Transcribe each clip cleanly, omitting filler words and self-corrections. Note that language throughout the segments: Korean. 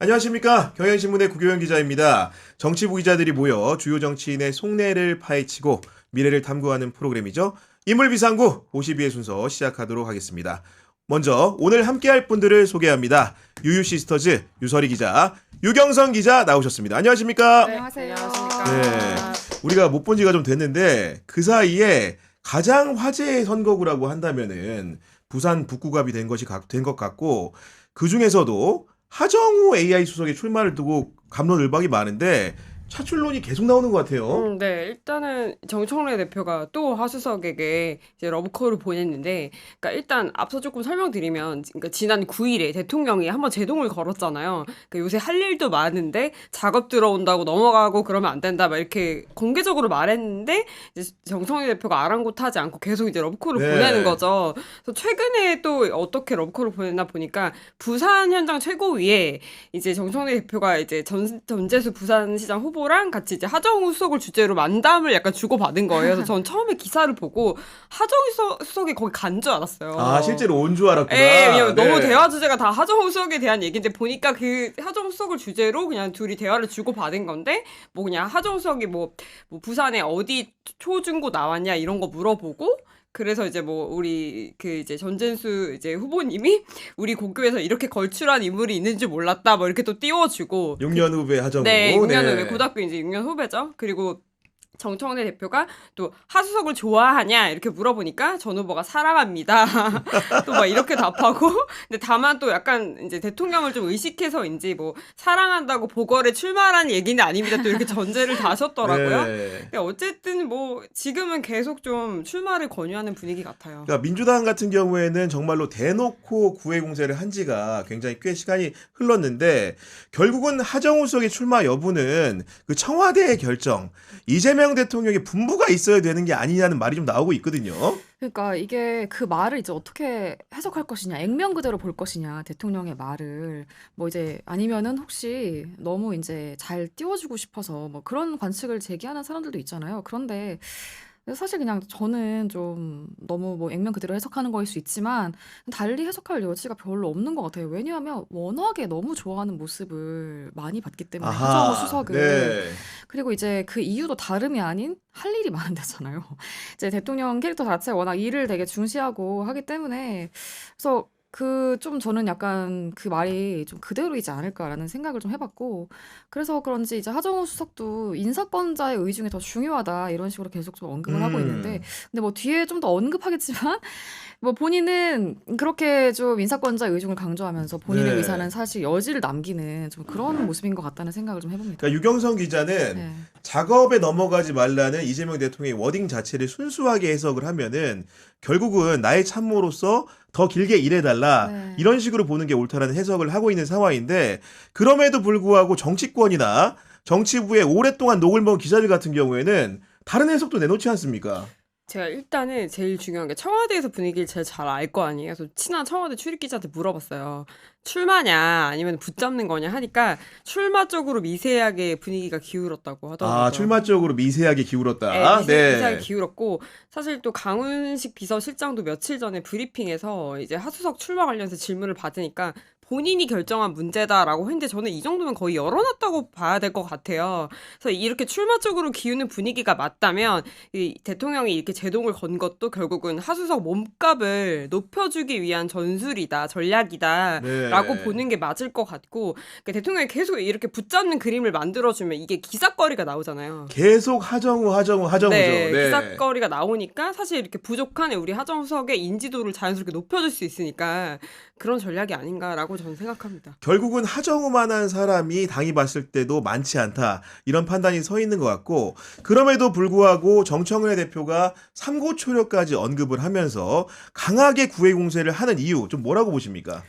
안녕하십니까. 경향신문의 구교영 기자입니다. 정치부 기자들이 모여 주요 정치인의 속내를 파헤치고 미래를 탐구하는 프로그램이죠. 인물비상구 52회 순서 시작하도록 하겠습니다. 먼저 오늘 함께할 분들을 소개합니다. 유유시스터즈 유설희 기자, 유경선 기자 나오셨습니다. 안녕하십니까? 네, 안녕하세요. 네, 우리가 못 본 지가 좀 됐는데 그 사이에 가장 화제의 선거구라고 한다면은 부산 북구갑이 된 것 같고, 그 중에서도 하정우 AI 수석의 출마를 두고 갑론을박이 많은데 차출론이 계속 나오는 것 같아요. 네, 일단은 정청래 대표가 또 하수석에게 이제 러브콜을 보냈는데, 그러니까 일단 앞서 조금 설명드리면, 그러니까 지난 9일에 대통령이 한번 제동을 걸었잖아요. 그러니까 요새 할 일도 많은데 작업 들어온다고 넘어가고 그러면 안 된다, 막 이렇게 공개적으로 말했는데, 이제 정청래 대표가 아랑곳하지 않고 계속 이제 러브콜을 네. 보내는 거죠. 그래서 최근에 또 어떻게 러브콜을 보냈나 보니까 부산 현장 최고위에 이제 정청래 대표가 이제 전재수 부산시장 후보랑 같이 이제 하정우 수석을 주제로 만담을 약간 주고받은 거예요. 그래서 전 처음에 기사를 보고 하정우 수석이 거기 간 줄 알았어요. 아, 실제로 온 줄 알았구나. 예, 왜냐면 네. 너무 대화 주제가 다 하정우 수석에 대한 얘기인데 보니까 그 하정우 수석을 주제로 그냥 둘이 대화를 주고받은 건데, 뭐 그냥 하정우 수석이 뭐 부산에 어디 초중고 나왔냐 이런 거 물어보고, 그래서 이제 뭐 우리 그 이제 전진수 이제 후보님이 우리 고교에서 이렇게 걸출한 인물이 있는 줄 몰랐다 뭐 이렇게 또 띄워주고. 6년 후배 하정우. 네, 6년 후배, 고등학교 이제 6년 후배죠. 그리고 정청래 대표가 또 하수석을 좋아하냐 이렇게 물어보니까 전 후보가 사랑합니다. 또 막 이렇게 답하고. 근데 다만 또 약간 이제 대통령을 좀 의식해서인지 뭐 사랑한다고 보궐에 출마하라는 얘기는 아닙니다. 또 이렇게 전제를 다셨더라고요. 네. 근데 어쨌든 뭐 지금은 계속 좀 출마를 권유하는 분위기 같아요. 그러니까 민주당 같은 경우에는 정말로 대놓고 구애 공세를 한 지가 굉장히 꽤 시간이 흘렀는데, 결국은 하정우 수석의 출마 여부는 그 청와대의 결정, 이재명 대통령의 분부가 있어야 되는 게 아니냐는 말이 좀 나오고 있거든요. 그러니까 이게 그 말을 이제 어떻게 해석할 것이냐, 액면 그대로 볼 것이냐, 대통령의 말을 뭐 이제 아니면은 혹시 너무 이제 잘 띄워주고 싶어서 뭐 그런 관측을 제기하는 사람들도 있잖아요. 그런데 사실 그냥 저는 좀 너무 뭐 액면 그대로 해석하는 거일 수 있지만 달리 해석할 여지가 별로 없는 것 같아요. 왜냐하면 워낙에 너무 좋아하는 모습을 많이 봤기 때문에 하정우 수석을. 네. 그리고 이제 그 이유도 다름이 아닌 할 일이 많은 데잖아요. 이제 대통령 캐릭터 자체가 워낙 일을 되게 중시하고 하기 때문에, 그래서 그 좀 저는 약간 그 말이 좀 그대로이지 않을까라는 생각을 좀 해봤고, 그래서 그런지 이제 하정우 수석도 인사권자의 의중이 더 중요하다 이런 식으로 계속 좀 언급을 하고 있는데, 근데 뭐 뒤에 좀 더 언급하겠지만 뭐 본인은 그렇게 좀 인사권자의 의중을 강조하면서 본인의 네. 의사는 사실 여지를 남기는 좀 그런 모습인 것 같다는 생각을 좀 해봅니다. 그러니까 유경선 기자는 네. 작업에 넘어가지 말라는 이재명 대통령의 워딩 자체를 순수하게 해석을 하면은 결국은 나의 참모로서 더 길게 일해달라, 네. 이런 식으로 보는 게 옳다라는 해석을 하고 있는 상황인데, 그럼에도 불구하고 정치권이나 정치부의 오랫동안 녹을 먹은 기자들 같은 경우에는 다른 해석도 내놓지 않습니까? 제가 일단은 제일 중요한 게 청와대에서 분위기를 제일 잘 알 거 아니에요. 그래서 친한 청와대 출입 기자한테 물어봤어요. 출마냐 아니면 붙잡는 거냐 하니까 출마 쪽으로 미세하게 분위기가 기울었다고 하더라고요. 아, 출마 쪽으로 미세하게 기울었다. 네, 미세하게 기울었고, 사실 또 강훈식 비서실장도 며칠 전에 브리핑에서 이제 하수석 출마 관련해서 질문을 받으니까 본인이 결정한 문제다라고 했는데, 저는 이 정도면 거의 열어놨다고 봐야 될 것 같아요. 그래서 이렇게 출마 쪽으로 기우는 분위기가 맞다면 이 대통령이 이렇게 제동을 건 것도 결국은 하수석 몸값을 높여주기 위한 전술이다, 전략이다 네. 라고 보는 게 맞을 것 같고, 그러니까 대통령이 계속 이렇게 붙잡는 그림을 만들어주면 이게 기사거리가 나오잖아요. 계속 하정우죠. 네, 네. 기사거리가 나오니까 사실 이렇게 부족한 우리 하정우 수석의 인지도를 자연스럽게 높여줄 수 있으니까 그런 전략이 아닌가라고 저는 생각합니다. 결국은 하정우만한 사람이 당이 봤을 때도 많지 않다, 이런 판단이 서 있는 것 같고, 그럼에도 불구하고 정청래 대표가 삼고초려까지 언급을 하면서 강하게 구애 공세를 하는 이유 좀 뭐라고 보십니까?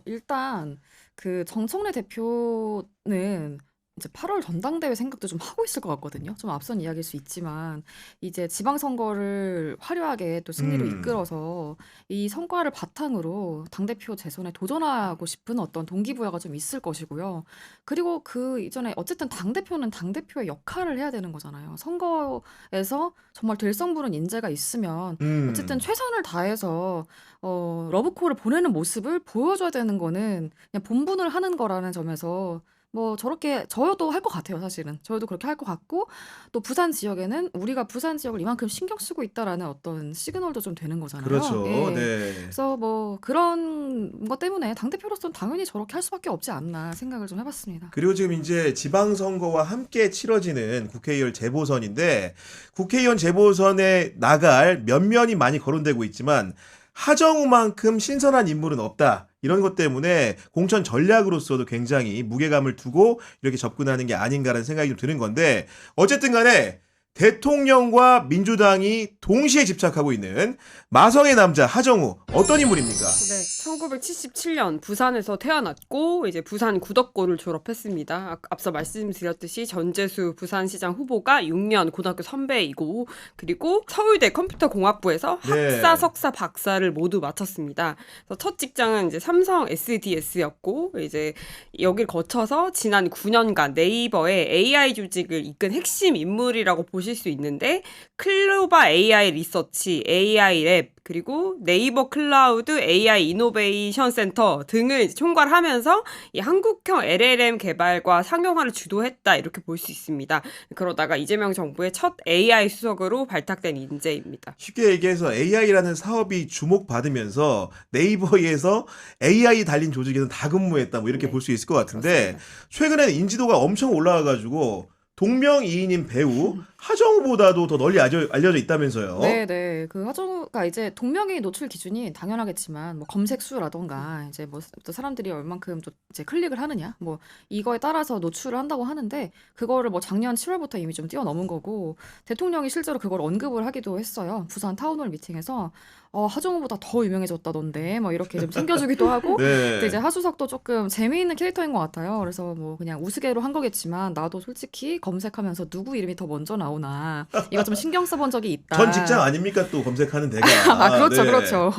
일단 그 정청래 대표는 이제 8월 전당대회 생각도 좀 하고 있을 것 같거든요. 좀 앞선 이야기일 수 있지만 이제 지방선거를 화려하게 또 승리로 음. 이끌어서 이 성과를 바탕으로 당대표 재선에 도전하고 싶은 어떤 동기부여가 좀 있을 것이고요. 그리고 그 이전에 어쨌든 당대표는 당대표의 역할을 해야 되는 거잖아요. 선거에서 정말 될 성부른 인재가 있으면 어쨌든 최선을 다해서 러브콜을 보내는 모습을 보여줘야 되는 거는 그냥 본분을 하는 거라는 점에서 뭐 저렇게 저도 할 것 같아요, 사실은. 저도 그렇게 할 것 같고 또 부산 지역에는 우리가 부산 지역을 이만큼 신경 쓰고 있다라는 어떤 시그널도 좀 되는 거잖아요. 그렇죠. 예. 네. 그래서 뭐 그런 것 때문에 당대표로서는 당연히 저렇게 할 수밖에 없지 않나 생각을 좀 해봤습니다. 그리고 지금 이제 지방선거와 함께 치러지는 국회의원 재보선인데 국회의원 재보선에 나갈 면면이 많이 거론되고 있지만 하정우만큼 신선한 인물은 없다. 이런 것 때문에 공천 전략으로서도 굉장히 무게감을 두고 이렇게 접근하는 게 아닌가라는 생각이 좀 드는 건데 어쨌든 간에 대통령과 민주당이 동시에 집착하고 있는 마성의 남자 하정우 어떤 인물입니까? 네, 1977년 부산에서 태어났고 이제 부산 구덕고를 졸업했습니다. 앞서 말씀드렸듯이 전재수 부산시장 후보가 6년 고등학교 선배이고 그리고 서울대 컴퓨터공학부에서 네. 학사, 석사, 박사를 모두 마쳤습니다. 그래서 첫 직장은 이제 삼성 SDS였고 이제 여길 거쳐서 지난 9년간 네이버의 AI 조직을 이끈 핵심 인물이라고 보실 수 있는데 클로바 AI 리서치, AI 랩 그리고 네이버 클라우드 AI 이노베이션 센터 등을 이제 총괄하면서 이 한국형 LLM 개발과 상용화를 주도했다 이렇게 볼 수 있습니다. 그러다가 이재명 정부의 첫 AI 수석으로 발탁된 인재입니다. 쉽게 얘기해서 AI라는 사업이 주목받으면서 네이버에서 AI 달린 조직에는 다 근무했다 뭐 이렇게 네. 볼 수 있을 것 같은데 그렇습니다. 최근에는 인지도가 엄청 올라와가지고 동명이인인 배우 하정우보다도 더 널리 알려져 있다면서요. 네네. 그 하정우가 이제 동명이인 노출 기준이 당연하겠지만 뭐 검색 수라던가 이제 뭐 또 사람들이 얼만큼 또 이제 클릭을 하느냐 뭐 이거에 따라서 노출을 한다고 하는데 그거를 뭐 작년 7월부터 이미 좀 뛰어넘은 거고 대통령이 실제로 그걸 언급을 하기도 했어요. 부산 타운홀 미팅에서 하정우보다 더 유명해졌다던데 뭐 이렇게 좀 챙겨주기도 하고 근데 이제 네. 하수석도 조금 재미있는 캐릭터인 것 같아요. 그래서 뭐 그냥 우스개로 한 거겠지만 나도 솔직히 검색하면서 누구 이름이 더 먼저 나오나 이거 좀 신경 써본 적이 있다. 전 직장 아닙니까 또 검색하는 데가. 아, 그렇죠, 네. 그렇죠.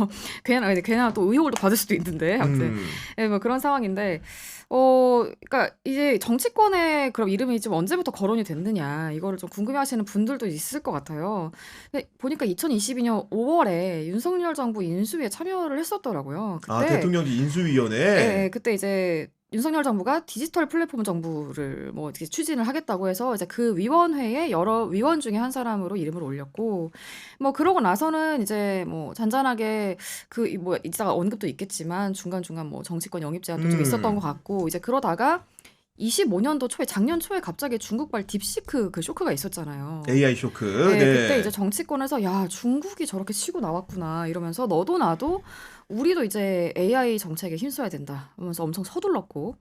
괜한 또 의혹을 또 받을 수도 있는데 아무튼 예, 뭐 그런 상황인데 그러니까 이제 정치권에 그럼 이름이 좀 언제부터 거론이 됐느냐 이거를 좀 궁금해하시는 분들도 있을 것 같아요. 근데 보니까 2022년 5월에 윤석열 정부 인수위에 참여를 했었더라고요. 아, 그때 대통령직 인수위원회. 예, 그때 이제 윤석열 정부가 디지털 플랫폼 정부를 뭐 이렇게 추진을 하겠다고 해서 이제 그 위원회에 여러 위원 중에 한 사람으로 이름을 올렸고 뭐 그러고 나서는 이제 뭐 잔잔하게 그 뭐 이따가 언급도 있겠지만 중간중간 뭐 정치권 영입 제안도 좀 있었던 것 같고 이제 그러다가 25년도 초에 작년 초에 갑자기 중국발 딥시크 그 쇼크가 있었잖아요. AI 쇼크. 네, 네. 그때 이제 정치권에서 야, 중국이 저렇게 치고 나왔구나 이러면서 너도 나도 우리도 이제 AI 정책에 힘써야 된다. 하면서 엄청 서둘렀고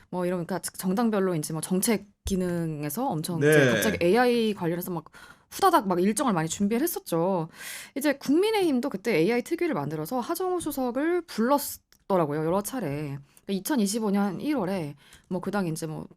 뭐 이러니까 정당별로 이제 뭐 정책 기능에서 엄청 이제 네. 갑자기 AI 관련해서 막 후다닥 막 일정을 많이 준비를 했었죠. 이제 국민의힘도 그때 AI 특위를 만들어서 하정우 수석을 불렀더라고요. 여러 차례. 2025년 1월에 뭐 그당 이제 뭐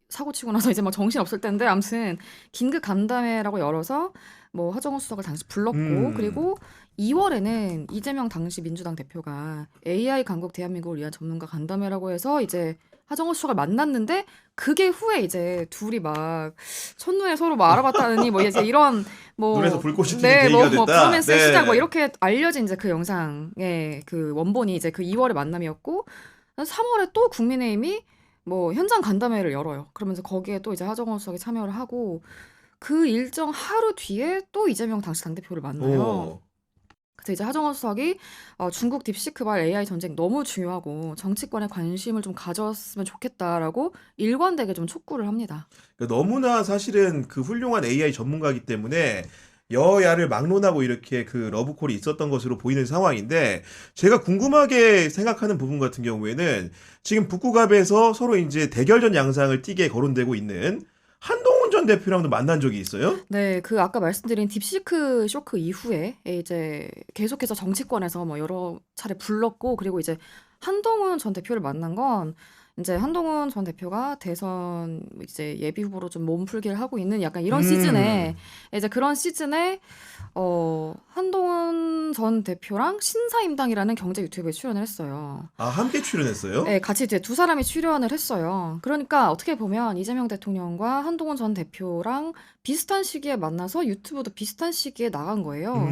사고 치고 나서 이제 막 정신 없을 텐데 아무튼 긴급 간담회라고 열어서 뭐 하정우 수석을 당시 불렀고 그리고 2월에는 이재명 당시 민주당 대표가 AI 강국 대한민국을 위한 전문가 간담회라고 해서 이제 하정우 수석을 만났는데 그게 후에 이제 둘이 막 첫눈에 서로 뭐 알아봤다느니 뭐 이제 이런 뭐 눈에서 불꽃이 튀는 네, 계기가 뭐 됐다. 프로미스의 네. 시작 뭐 이렇게 알려진 이제 그 영상의 그 원본이 이제 그 2월의 만남이었고 3월에 또 국민의힘이 뭐 현장 간담회를 열어요. 그러면서 거기에 또 이제 하정우 수석이 참여를 하고 그 일정 하루 뒤에 또 이재명 당시 당대표를 만나요. 오. 그래서 이제 하정우 수석이 중국 딥시크발 AI 전쟁 너무 중요하고 정치권에 관심을 좀 가졌으면 좋겠다라고 일관되게 좀 촉구를 합니다. 그러니까 너무나 사실은 그 훌륭한 AI 전문가이기 때문에 여야를 막론하고 이렇게 그 러브콜이 있었던 것으로 보이는 상황인데 제가 궁금하게 생각하는 부분 같은 경우에는 지금 북구갑에서 서로 이제 대결전 양상을 띠게 거론되고 있는 한동훈 전 대표랑도 만난 적이 있어요? 네, 그 아까 말씀드린 딥시크 쇼크 이후에 이제 계속해서 정치권에서 뭐 여러 차례 불렀고 그리고 이제 한동훈 전 대표를 만난 건 이제 한동훈 전 대표가 대선 이제 예비 후보로 좀 몸풀기를 하고 있는 약간 이런 시즌에 이제 그런 시즌에 한동훈 전 대표랑 신사임당이라는 경제 유튜브에 출연을 했어요. 아, 함께 출연했어요? 네, 같이 이제 두 사람이 출연을 했어요. 그러니까 어떻게 보면 이재명 대통령과 한동훈 전 대표랑 비슷한 시기에 만나서 유튜브도 비슷한 시기에 나간 거예요.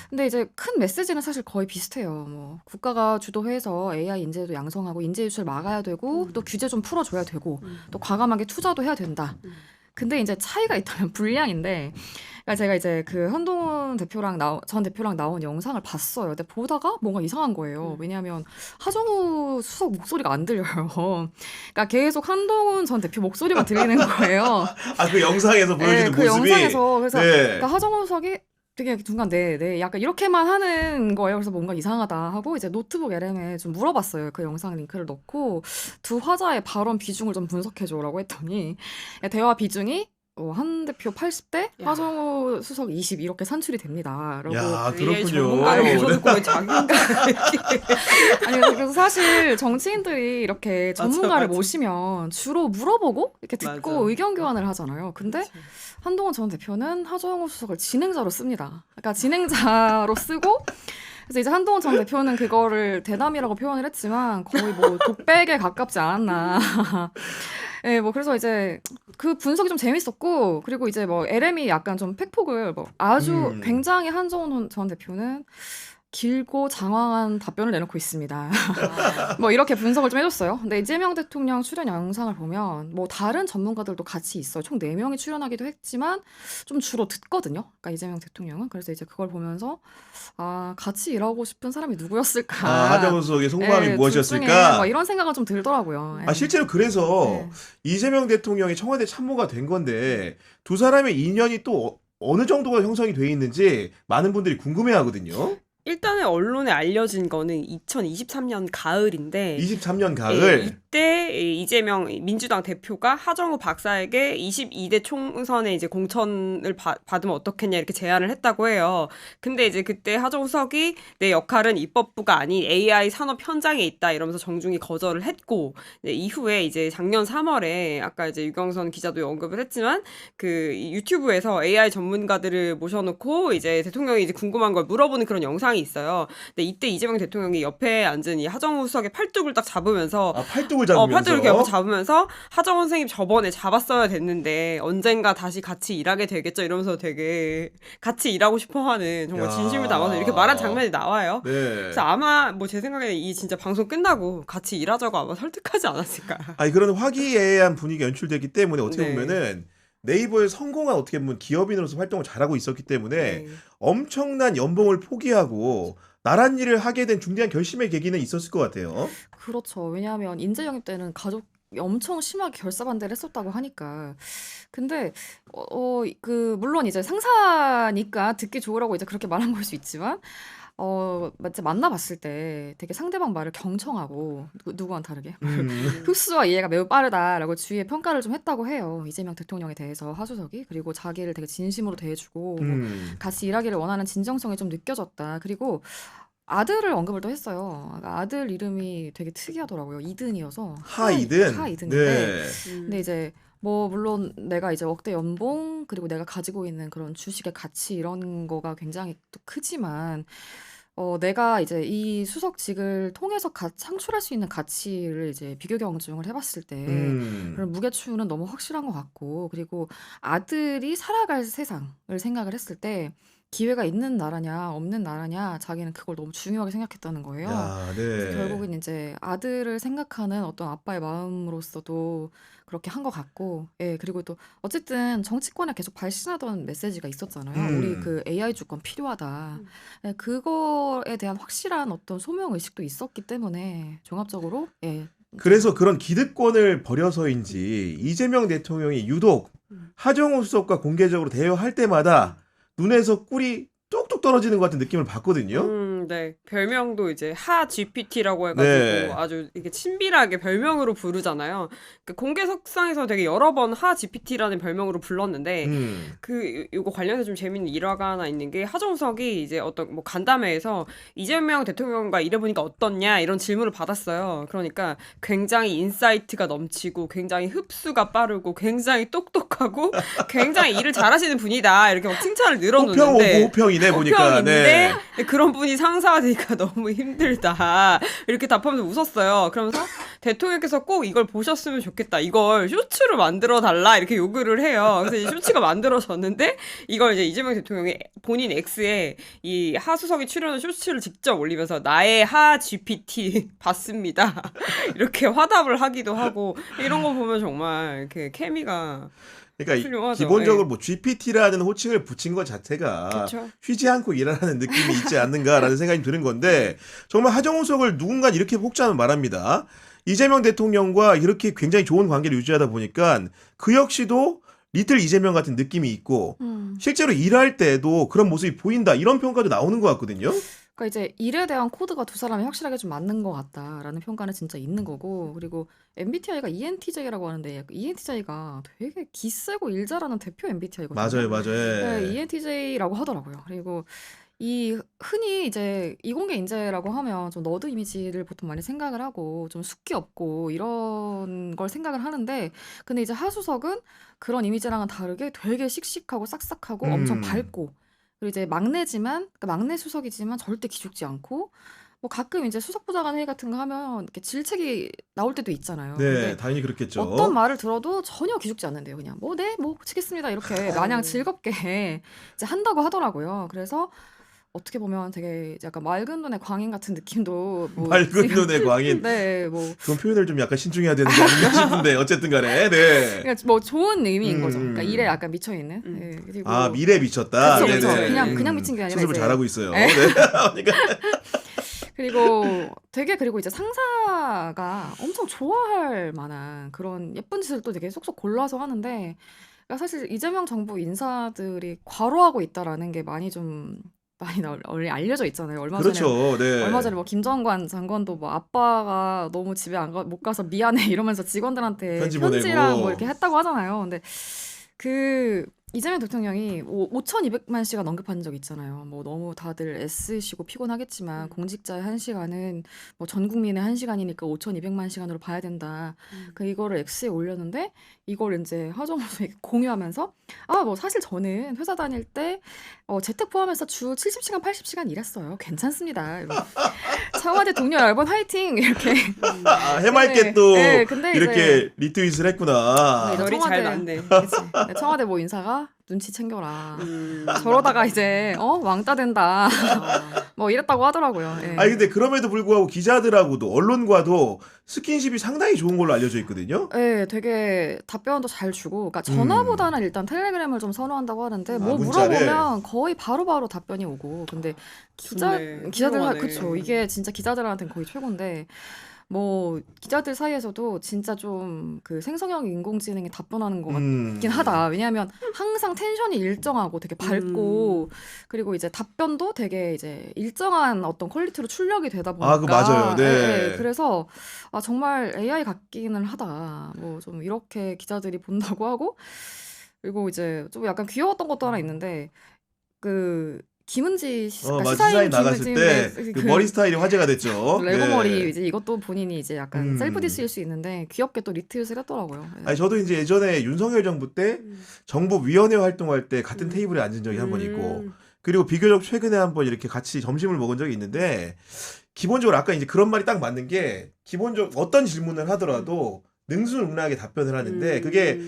근데 이제 큰 메시지는 사실 거의 비슷해요. 뭐 국가가 주도해서 AI 인재도 양성하고 인재 유출 막아야 되고 또 규제 좀 풀어줘야 되고 또 과감하게 투자도 해야 된다. 근데 이제 차이가 있다면 분량인데, 그러니까 제가 이제 그 한동훈 전 대표랑 나온 영상을 봤어요. 근데 보다가 뭔가 이상한 거예요. 왜냐하면 하정우 수석 목소리가 안 들려요. 그러니까 계속 한동훈 전 대표 목소리만 들리는 거예요. 아, 그 영상에서 보여주는 그 모습이. 영상에서 그래서 네. 그러니까 하정우 수석이 되게 중간 네 약간 이렇게만 하는 거예요. 그래서 뭔가 이상하다 하고 이제 노트북 LM에 좀 물어봤어요. 그 영상 링크를 넣고 두 화자의 발언 비중을 좀 분석해줘라고 했더니 대화 비중이 한 대표 80대, 야. 하정우 수석 20 이렇게 산출이 됩니다. 라고 야, AI 그렇군요. 전문가를 네. 모셔놓고 왜 자기가 아니 그래서 사실 정치인들이 이렇게 맞아, 전문가를 맞아. 모시면 주로 물어보고 이렇게 듣고 맞아. 의견 교환을 하잖아요. 근데 그치. 한동훈 전 대표는 하정우 수석을 진행자로 씁니다. 그러니까 진행자로 쓰고 그래서 이제 한동훈 전 대표는 그거를 대담이라고 표현을 했지만 거의 뭐 독백에 가깝지 않았나. 예, 뭐 그래서 이제 그 분석이 좀 재밌었고 그리고 이제 뭐 LM이 약간 좀 팩폭을 뭐 아주 굉장히 한동훈 전 대표는 길고 장황한 답변을 내놓고 있습니다. 뭐 이렇게 분석을 좀 해줬어요. 근데 이재명 대통령 출연 영상을 보면 뭐 다른 전문가들도 같이 있어요. 총 4명이 출연하기도 했지만 좀 주로 듣거든요. 그러니까 이재명 대통령은. 그래서 이제 그걸 보면서 아 같이 일하고 싶은 사람이 누구였을까. 아, 하정우 수석의 속마음이 예, 둘 무엇이었을까? 중에 뭐 이런 생각은 좀 들더라고요. 아, 예. 실제로 그래서 네. 이재명 대통령이 청와대 참모가 된 건데 두 사람의 인연이 또 어느 정도가 형성이 돼 있는지 많은 분들이 궁금해 하거든요. 일단은 언론에 알려진 거는 2023년 가을인데 23년 예, 가을. 이때 이재명 민주당 대표가 하정우 박사에게 22대 총선에 이제 공천을 받으면 어떻겠냐 이렇게 제안을 했다고 해요. 근데 이제 그때 하정우 수석이 내 역할은 입법부가 아닌 AI 산업 현장에 있다 이러면서 정중히 거절을 했고 이후에 이제 작년 3월에 아까 이제 유경선 기자도 언급을 했지만 그 유튜브에서 AI 전문가들을 모셔놓고 이제 대통령이 이제 궁금한 걸 물어보는 그런 영상이 있어요. 근데 이때 이재명 대통령이 옆에 앉은 이 하정우 수석의 팔뚝을 딱 잡으면서 아, 팔뚝을 잡으면서. 팔뚝을 이렇게 옆에 잡으면서 하정우 선생님 저번에 잡았어야 됐는데 언젠가 다시 같이 일하게 되겠죠 이러면서 되게 같이 일하고 싶어하는 정말 야. 진심을 담아서 이렇게 말한 장면이 나와요. 네. 그래서 아마 뭐 제 생각에는 이 진짜 방송 끝나고 같이 일하자고 아마 설득하지 않았을까. 아니, 그런 화기애애한 분위기가 연출되기 때문에 어떻게 네. 보면은 네이버에 성공한 어떻게 보면 기업인으로서 활동을 잘하고 있었기 때문에 네. 엄청난 연봉을 포기하고 나란 일을 하게 된 중대한 결심의 계기는 있었을 것 같아요. 그렇죠. 왜냐하면 인재 영입 때는 가족 엄청 심하게 결사 반대를 했었다고 하니까. 근데 물론 이제 상사니까 듣기 좋으라고 이제 그렇게 말한 걸 수 있지만 이제 만나봤을 때 되게 상대방 말을 경청하고 누구와는 다르게 흡수와 이해가 매우 빠르다라고 주위에 평가를 좀 했다고 해요. 이재명 대통령에 대해서 하수석이. 그리고 자기를 되게 진심으로 대해주고 뭐 같이 일하기를 원하는 진정성이 좀 느껴졌다. 그리고 아들을 언급을 또 했어요. 아들 이름이 되게 특이하더라고요. 이든이어서 하이든. 하이든인데 네. 근데 이제 뭐 물론 내가 이제 억대 연봉 그리고 내가 가지고 있는 그런 주식의 가치 이런 거가 굉장히 또 크지만 내가 이제 이 수석직을 통해서 창출할 수 있는 가치를 이제 비교 경중을 해봤을 때 그런 무게추는 너무 확실한 것 같고 그리고 아들이 살아갈 세상을 생각을 했을 때 기회가 있는 나라냐 없는 나라냐 자기는 그걸 너무 중요하게 생각했다는 거예요. 야, 그래서 네. 결국은 이제 아들을 생각하는 어떤 아빠의 마음으로서도 그렇게 한 것 같고, 예, 그리고 또 어쨌든 정치권에 계속 발신하던 메시지가 있었잖아요. 우리 그 AI 주권 필요하다. 예, 그거에 대한 확실한 어떤 소명 의식도 있었기 때문에 종합적으로 예, 그래서 그런 기득권을 버려서인지 이재명 대통령이 유독 하정우 수석과 공개적으로 대화할 때마다 눈에서 꿀이 뚝뚝 떨어지는 것 같은 느낌을 받거든요. 네, 별명도 이제 하 GPT라고 해가지고 네. 아주 이게 친밀하게 별명으로 부르잖아요. 그 공개석상에서 되게 여러 번 하 GPT라는 별명으로 불렀는데 요거 관련해서 좀 재밌는 일화가 하나 있는 게 하정석이 이제 어떤 뭐 간담회에서 이재명 대통령과 일해보니까 어떻냐 이런 질문을 받았어요. 그러니까 굉장히 인사이트가 넘치고 굉장히 흡수가 빠르고 굉장히 똑똑하고 굉장히 일을 잘하시는 분이다 이렇게 막 칭찬을 호평 오고 늘어놓는데 호평이네 보니까. 호평인데 네. 그런 분이 상사가 되니까 너무 힘들다 이렇게 답하면서 웃었어요. 그러면서 대통령께서 꼭 이걸 보셨으면 좋겠다. 이걸 쇼츠로 만들어 달라 이렇게 요구를 해요. 그래서 이 쇼츠가 만들어졌는데 이걸 이제 이재명 대통령이 본인 X에 이 하수석이 출연한 쇼츠를 직접 올리면서 나의 하 GPT 봤습니다. 이렇게 화답을 하기도 하고 이런 거 보면 정말 이렇게 케미가 그러니까 훌륭하죠. 기본적으로 예. 뭐 GPT라는 호칭을 붙인 것 자체가 그쵸. 쉬지 않고 일하는 느낌이 있지 않는가라는 생각이 드는 건데 정말 하정우석을 누군가 이렇게 혹자는 말합니다. 이재명 대통령과 이렇게 굉장히 좋은 관계를 유지하다 보니까 그 역시도 리틀 이재명 같은 느낌이 있고 실제로 일할 때도 그런 모습이 보인다 이런 평가도 나오는 것 같거든요. 그러니까 이제 일에 대한 코드가 두 사람이 확실하게 좀 맞는 것 같다라는 평가는 진짜 있는 거고 그리고 MBTI가 ENTJ라고 하는데 ENTJ가 되게 기세고 일 잘하는 대표 MBTI거든요. 맞아요. 네, 예. ENTJ라고 하더라고요. 그리고 이 흔히 이제 이공계 인재라고 하면 좀 너드 이미지를 보통 많이 생각을 하고 좀 숫기 없고 이런 걸 생각을 하는데 근데 이제 하수석은 그런 이미지랑은 다르게 되게 씩씩하고 싹싹하고 엄청 음. 밝고 그리고 이제 막내지만 그러니까 막내 수석이지만 절대 기죽지 않고 뭐 가끔 이제 수석부장관 회의 같은 거 하면 이렇게 질책이 나올 때도 있잖아요. 네, 근데 당연히 그렇겠죠. 어떤 말을 들어도 전혀 기죽지 않는데요. 그냥 뭐 네, 뭐 치겠습니다 이렇게 마냥 즐겁게 이제 한다고 하더라고요. 그래서 어떻게 보면 되게 이제 약간 맑은 눈의 광인 같은 느낌도 뭐 맑은 지금 눈의 광인. 네, 뭐 그런 표현을 좀 약간 신중해야 되는 게 아닌가 싶은데 어쨌든 간에 네. 그러니까 뭐 좋은 의미인 거죠. 그러니까 음. 일에 약간 미쳐 있는. 네, 그리고 아 미래 미쳤다. 그쵸, 그쵸. 네네. 그냥 미친 게 아니라 수습을 이제 잘하고 있어요. 네. 네. 그러니까 그리고 되게 그리고 이제 상사가 엄청 좋아할 만한 그런 예쁜 짓을 또 되게 속속 골라서 하는데 그러니까 사실 이재명 정부 인사들이 과로하고 있다라는 게 많이 좀 많이 널리 알려져 있잖아요. 그렇죠. 네. 얼마 전에 뭐 김정관 장관도 뭐 아빠가 너무 집에 못 가서 미안해 이러면서 직원들한테 편지 편지랑 보내고. 뭐 이렇게 했다고 하잖아요. 근데 그 이재명 대통령이 5,200만 시간 언급한 적 있잖아요. 뭐 너무 다들 애쓰시고 피곤하겠지만 공직자의 1시간은 뭐 전 국민의 1시간이니까 5,200만 시간으로 봐야 된다. 그 이거를 X에 올렸는데 이걸 이제 하정우에 공유하면서 아, 뭐 사실 저는 회사 다닐 때 재택 포함해서 주 70시간, 80시간 일했어요. 괜찮습니다. 이러고 청와대 동료 여러분 화이팅 이렇게. 아, 해맑게 네, 또 네, 근데 이렇게 리트윗을 했구나. 네, 별이 잘 맞네. 그치. 네, 청와대 뭐 인사가 눈치 챙겨라. 저러다가 이제 왕따 된다. 뭐 이랬다고 하더라고요. 예. 아니 근데 그럼에도 불구하고 기자들하고도 언론과도 스킨십이 상당히 좋은 걸로 알려져 있거든요. 네, 되게 답변도 잘 주고, 그러니까 전화보다는 일단 텔레그램을 좀 선호한다고 하는데, 뭐 문자를? 물어보면 거의 바로바로 답변이 오고, 근데 좋네. 기자들, 훌륭하네. 그쵸. 이게 진짜 기자들한테는 거의 최고인데, 뭐, 기자들 사이에서도 진짜 좀 그 생성형 인공지능에 답변하는 것 같긴 하다. 왜냐하면 항상 텐션이 일정하고 되게 밝고, 그리고 이제 답변도 되게 이제 일정한 어떤 퀄리티로 출력이 되다 보니까. 아, 그거 맞아요. 네. 예, 예. 그래서 아, 정말 AI 같기는 하다. 뭐 좀 이렇게 기자들이 본다고 하고, 그리고 이제 좀 약간 귀여웠던 것도 하나 있는데, 그 김은지 맞아. 시사인 시사인 나갔을 때 김은지인데 그 머리 스타일이 화제가 됐죠. 레고 네. 머리 이제 이것도 본인이 이제 약간 음. 셀프 디스일 수 있는데 귀엽게 또 리트윗을 했더라고요. 예. 아니 저도 이제 예전에 윤석열 정부 때 정보위원회 활동할 때 같은 테이블에 앉은 적이 한 번 있고 그리고 비교적 최근에 한 번 이렇게 같이 점심을 먹은 적이 있는데 기본적으로 아까 이제 그런 말이 딱 맞는 게 기본적으로 어떤 질문을 하더라도 능수능란하게 답변을 하는데 그게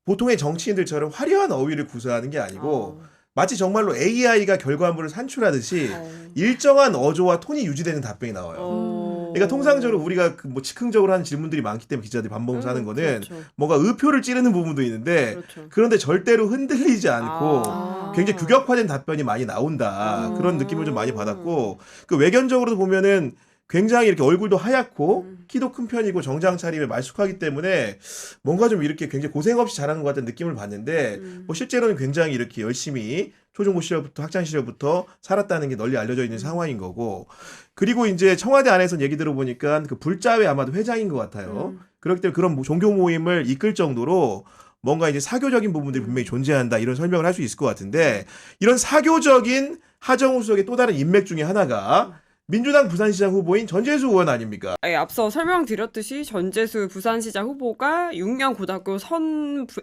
보통의 정치인들처럼 화려한 어휘를 구사하는 게 아니고 마치 정말로 AI가 결과물을 산출하듯이 일정한 어조와 톤이 유지되는 답변이 나와요. 그러니까 통상적으로 우리가 그뭐 즉흥적으로 하는 질문들이 많기 때문에 기자들이 밥 먹으면서 하는 거는 그렇죠. 뭔가 의표를 찌르는 부분도 있는데 그렇죠. 그런데 절대로 흔들리지 않고 아. 굉장히 규격화된 답변이 많이 나온다. 그런 느낌을 좀 많이 받았고 그 외견적으로도 보면은 굉장히 이렇게 얼굴도 하얗고 키도 큰 편이고 정장 차림에 말쑥하기 때문에 뭔가 좀 이렇게 굉장히 고생 없이 잘하는 것 같은 느낌을 받는데 뭐 실제로는 굉장히 이렇게 열심히 초중고 시절부터 학창 시절부터 살았다는 게 널리 알려져 있는 상황인 거고 그리고 이제 청와대 안에서 얘기 들어보니까 그 불자회 아마도 회장인 것 같아요. 그렇기 때문에 그런 종교 모임을 이끌 정도로 뭔가 이제 사교적인 부분들이 분명히 존재한다 이런 설명을 할 수 있을 것 같은데 이런 사교적인 하정우 수석의 또 다른 인맥 중에 하나가 민주당 부산시장 후보인 전재수 의원 아닙니까? 예, 앞서 설명드렸듯이 전재수 부산시장 후보가 6년 고등학교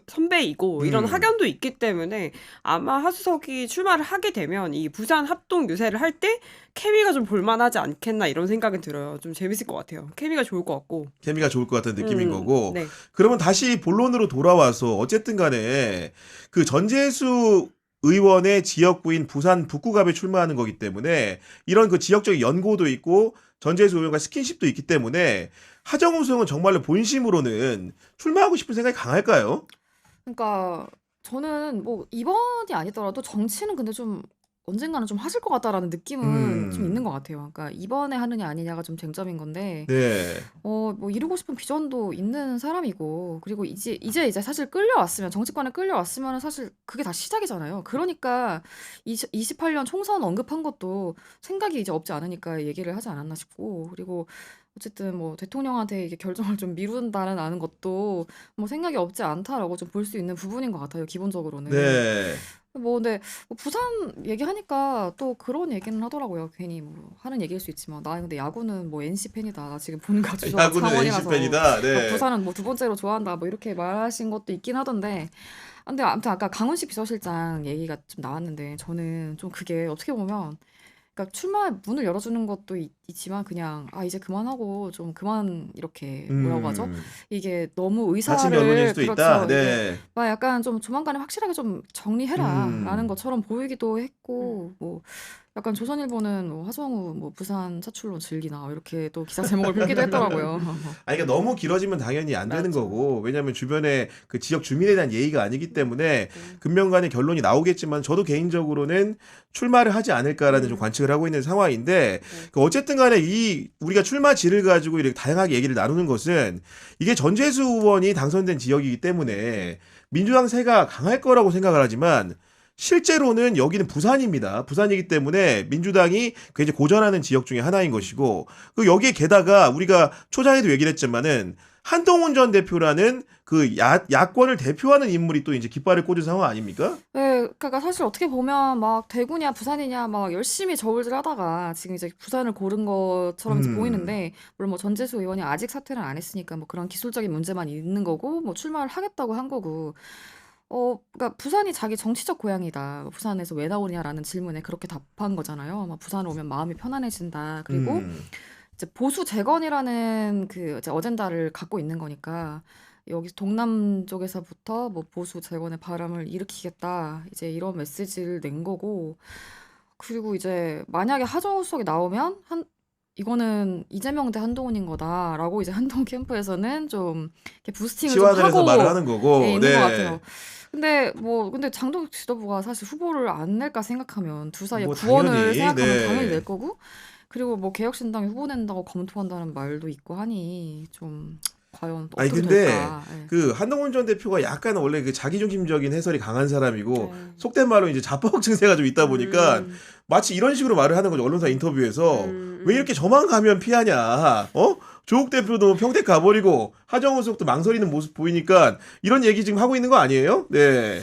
선배이고 이런 학연도 있기 때문에 아마 하수석이 출마를 하게 되면 이 부산 합동 유세를 할 때 케미가 좀 볼만하지 않겠나 이런 생각은 들어요. 좀 재밌을 것 같아요. 케미가 좋을 것 같고. 케미가 좋을 것 같은 느낌인 거고 네. 그러면 다시 본론으로 돌아와서 어쨌든 간에 그 전재수 의원의 지역구인 부산 북구갑에 출마하는 거기 때문에 이런 그 지역적인 연고도 있고 전재수 의원과 스킨십도 있기 때문에 하정우 수석은 정말로 본심으로는 출마하고 싶은 생각이 강할까요? 그러니까 저는 뭐 이번이 아니더라도 정치는 근데 좀 언젠가는 좀 하실 것 같다라는 느낌은 좀 있는 것 같아요. 그러니까 이번에 하느냐 아니냐가 좀 쟁점인 건데 네. 뭐 이루고 싶은 비전도 있는 사람이고 그리고 이제 사실 끌려왔으면 정치권에 끌려왔으면 사실 그게 다 시작이잖아요. 그러니까 28년 총선 언급한 것도 생각이 이제 없지 않으니까 얘기를 하지 않았나 싶고 그리고 어쨌든 뭐 대통령한테 이게 결정을 좀 미룬다는 것도 뭐 생각이 없지 않다라고 좀 볼 수 있는 부분인 것 같아요. 기본적으로는. 네. 뭐 근데 뭐 부산 얘기하니까 또 그런 얘기는 하더라고요. 괜히 뭐 하는 얘기일 수 있지만 나 근데 야구는 뭐 NC 팬이다. 나 지금 보는 거 주소가 야구는 NC 창원이라서 팬이다. 뭐 네. 부산은 뭐 두 번째로 좋아한다. 뭐 이렇게 말하신 것도 있긴 하던데. 근데 아무튼 아까 강훈식 비서실장 얘기가 좀 나왔는데 저는 좀 그게 어떻게 보면 그러니까 출마 문을 열어주는 것도 있지만 그냥 이제 그만하고 좀 그만 이렇게 뭐라고 하죠? 이게 너무 다친 결론일 수도 그렇죠. 있다. 이게 네. 막 약간 좀 조만간에 확실하게 좀 정리해라라는 음. 것처럼 보이기도 했고 뭐 약간 조선일보는 뭐 하정우 뭐 부산 사출로 즐기나 이렇게 또 기사 제목을 빌기도 했더라고요. 아니 그러니까 너무 길어지면 당연히 안 되는 맞아. 거고 왜냐하면 주변에 그 지역 주민에 대한 예의가 아니기 때문에 금명간의 결론이 나오겠지만 저도 개인적으로는 출마를 하지 않을까라는 좀 관측을 하고 있는 상황인데 그 어쨌든 간에 이 우리가 출마지를 가지고 이렇게 다양하게 얘기를 나누는 것은 이게 전재수 의원이 당선된 지역이기 때문에 민주당 세가 강할 거라고 생각을 하지만 실제로는 여기는 부산입니다. 부산이기 때문에 민주당이 굉장히 고전하는 지역 중에 하나인 것이고 그 여기에 게다가 우리가 초장에도 얘기를 했지만은 한동훈 전 대표라는 그 야권을 대표하는 인물이 또 이제 깃발을 꽂은 상황 아닙니까? 네, 그러니까 사실 어떻게 보면 막 대구냐 부산이냐 막 열심히 저울질하다가 지금 이제 부산을 고른 것처럼 이제 보이는데 물론 뭐 전재수 의원이 아직 사퇴를 안 했으니까 뭐 그런 기술적인 문제만 있는 거고 뭐 출마를 하겠다고 한 거고 그러니까 부산이 자기 정치적 고향이다. 부산에서 왜 나오냐라는 질문에 그렇게 답한 거잖아요. 막 부산을 오면 마음이 편안해진다. 그리고 이제 보수 재건이라는 그 이제 어젠다를 갖고 있는 거니까 여기 동남 쪽에서부터 뭐 보수 재건의 바람을 일으키겠다. 이제 이런 메시지를 낸 거고. 그리고 이제 만약에 하정우 수석이 나오면 이거는 이재명 대 한동훈인 거다라고 이제 한동훈 캠프에서는 좀 이렇게 부스팅을 좀 치환을 해서 하고 말을 하는 거고. 있는 것 같아요. 근데 장동혁 지도부가 사실 후보를 안 낼까 생각하면 둘 사이에 뭐 구원을 당연히, 생각하면 네. 당연히 낼 거고 그리고 뭐 개혁신당이 후보 낸다고 검토한다는 말도 있고 하니 좀 과연 아니 어떻게 근데 될까? 예. 그 한동훈 전 대표가 약간 원래 그 자기중심적인 해설이 강한 사람이고 네. 속된 말로 이제 자뻑 증세가 좀 있다 보니까 음. 마치 이런 식으로 말을 하는 거죠. 언론사 인터뷰에서 왜 이렇게 저만 가면 피하냐? 조국 대표도 평택 가버리고 하정우 수석도 망설이는 모습 보이니까 이런 얘기 지금 하고 있는 거 아니에요? 네.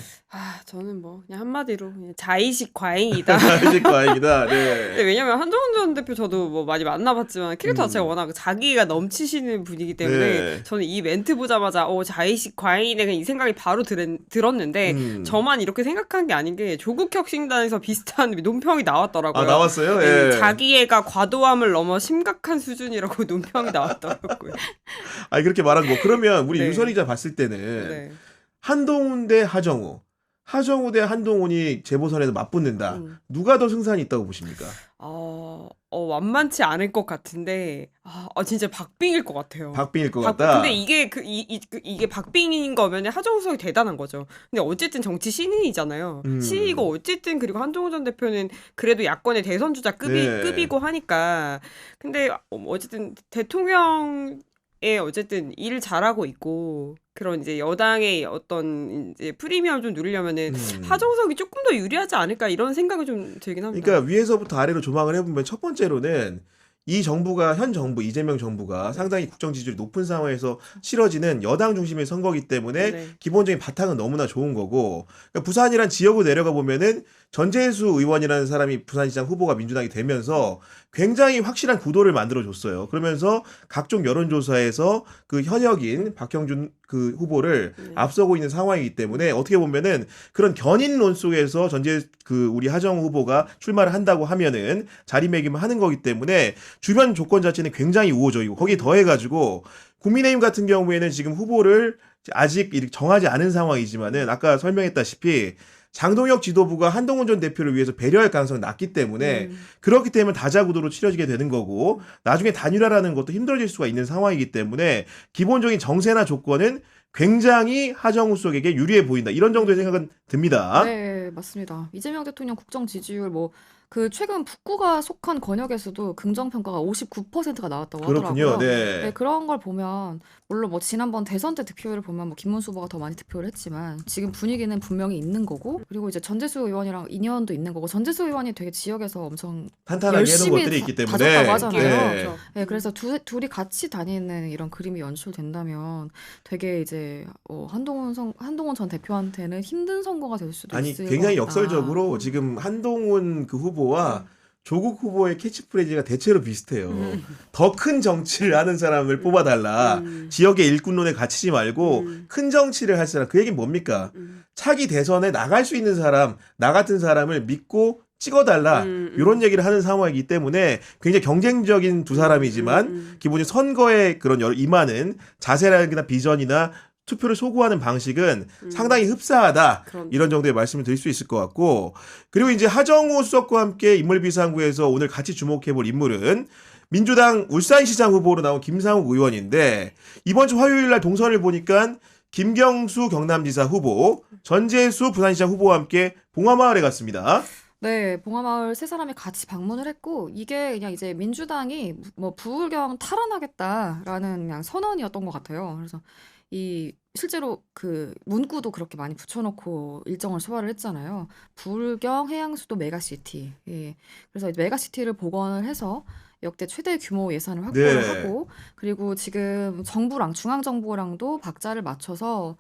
저는 뭐 그냥 한마디로 그냥 자의식 과잉이다. 이제 과잉이다. 네, 네. 왜냐면 한동훈 전 대표 저도 뭐 많이 만나봤지만 캐릭터 자체가 워낙 자기가 넘치시는 분이기 때문에 네. 저는 이 멘트 보자마자 자의식 과잉이네 그냥 이 생각이 바로 들었는데 저만 이렇게 생각한 게 아닌 게 조국 혁신단에서 비슷한 논평이 나왔더라고요. 아 나왔어요? 네, 예. 자기애가 과도함을 넘어 심각한 수준이라고 논평이 나왔더라고요. 아니 그렇게 말한 거. 그러면 우리 네. 유선 기자 봤을 때는 네. 한동훈 대 하정우. 하정우 대 한동훈이 재보선에서 맞붙는다. 누가 더 승산이 있다고 보십니까? 완만치 않을 것 같은데, 진짜 박빙일 것 같아요. 박빙일 것 같다. 근데 이게 이게 박빙인 거면 하정우 수석이 대단한 거죠. 근데 어쨌든 정치 신인이잖아요. 신인이고 어쨌든 그리고 한동훈 전 대표는 그래도 야권의 대선 주자 네. 급이고 하니까. 근데 어쨌든 대통령 어쨌든 일을 잘하고 있고 그런 이제 여당의 어떤 이제 프리미엄 좀 누리려면은 하정석이 조금 더 유리하지 않을까 이런 생각이 좀 들긴 합니다. 그러니까 위에서부터 아래로 조망을 해보면 첫 번째로는 이 정부가 현 정부 이재명 정부가 상당히 국정 지지율이 높은 상황에서 치러지는 여당 중심의 선거이기 때문에 네. 기본적인 바탕은 너무나 좋은 거고 그러니까 부산이란 지역으로 내려가 보면은 전재수 의원이라는 사람이 부산시장 후보가 민주당이 되면서 굉장히 확실한 구도를 만들어 줬어요. 그러면서 각종 여론조사에서 그 현역인 박형준 그 후보를 앞서고 있는 상황이기 때문에 어떻게 보면은 그런 견인론 속에서 우리 하정우 후보가 출마를 한다고 하면은 자리매김을 하는 거기 때문에 주변 조건 자체는 굉장히 우호적이고 거기에 더해가지고 국민의힘 같은 경우에는 지금 후보를 아직 이렇게 정하지 않은 상황이지만은 아까 설명했다시피 장동혁 지도부가 한동훈 전 대표를 위해서 배려할 가능성이 낮기 때문에 그렇기 때문에 다자구도로 치러지게 되는 거고 나중에 단일화라는 것도 힘들어질 수가 있는 상황이기 때문에 기본적인 정세나 조건은 굉장히 하정우 쪽에게 유리해 보인다. 이런 정도의 생각은 듭니다. 네, 맞습니다. 이재명 대통령 국정 지지율 그 최근 북구가 속한 권역에서도 긍정 평가가 59%가 나왔다고 그렇군요. 하더라고요. 네. 네, 그런 걸 보면 물론 지난번 대선 때 득표율을 보면 김문수 후보가 더 많이 득표를 했지만 지금 분위기는 분명히 있는 거고 그리고 이제 전재수 의원이랑 인연도 있는 거고 전재수 의원이 되게 지역에서 엄청 탄탄하게 해놓은 열심히 것들이 있기 때문에 다졌다고 하잖아요. 네. 그렇죠. 네, 그래서 둘이 같이 다니는 이런 그림이 연출된다면 되게 이제 한동훈 전 대표한테는 힘든 선거가 될 수도 아니 있을 굉장히 것 같다. 역설적으로 지금 한동훈 그 후보와 조국 후보의 캐치프레이즈가 대체로 비슷해요. 더 큰 정치를 하는 사람을 뽑아달라. 지역의 일꾼론에 갇히지 말고 큰 정치를 할 사람. 그 얘기는 뭡니까? 차기 대선에 나갈 수 있는 사람, 나 같은 사람을 믿고 찍어달라. 이런 얘기를 하는 상황이기 때문에 굉장히 경쟁적인 두 사람이지만 기본적인 선거에 그런 임하는 자세라든가 비전이나 투표를 소구하는 방식은 상당히 흡사하다. 그런 이런 정도의 말씀을 드릴 수 있을 것 같고 그리고 이제 하정우 수석과 함께 인물비상구에서 오늘 같이 주목해볼 인물은 민주당 울산시장 후보로 나온 김상욱 의원인데 이번 주 화요일 날 동선을 보니까 김경수 경남지사 후보, 전재수 부산시장 후보와 함께 봉화마을에 갔습니다. 네, 봉화마을 세 사람이 같이 방문을 했고 이게 그냥 이제 민주당이 부울경 탈환하겠다라는 그냥 선언이었던 것 같아요. 그래서 실제로 그 문구도 그렇게 많이 붙여놓고 일정을 소화를 했잖아요. 부울경 해양수도 메가시티. 예. 그래서 메가시티를 복원을 해서 역대 최대 규모 예산을 확보를 네. 하고 그리고 지금 정부랑 중앙정부랑도 박자를 맞춰서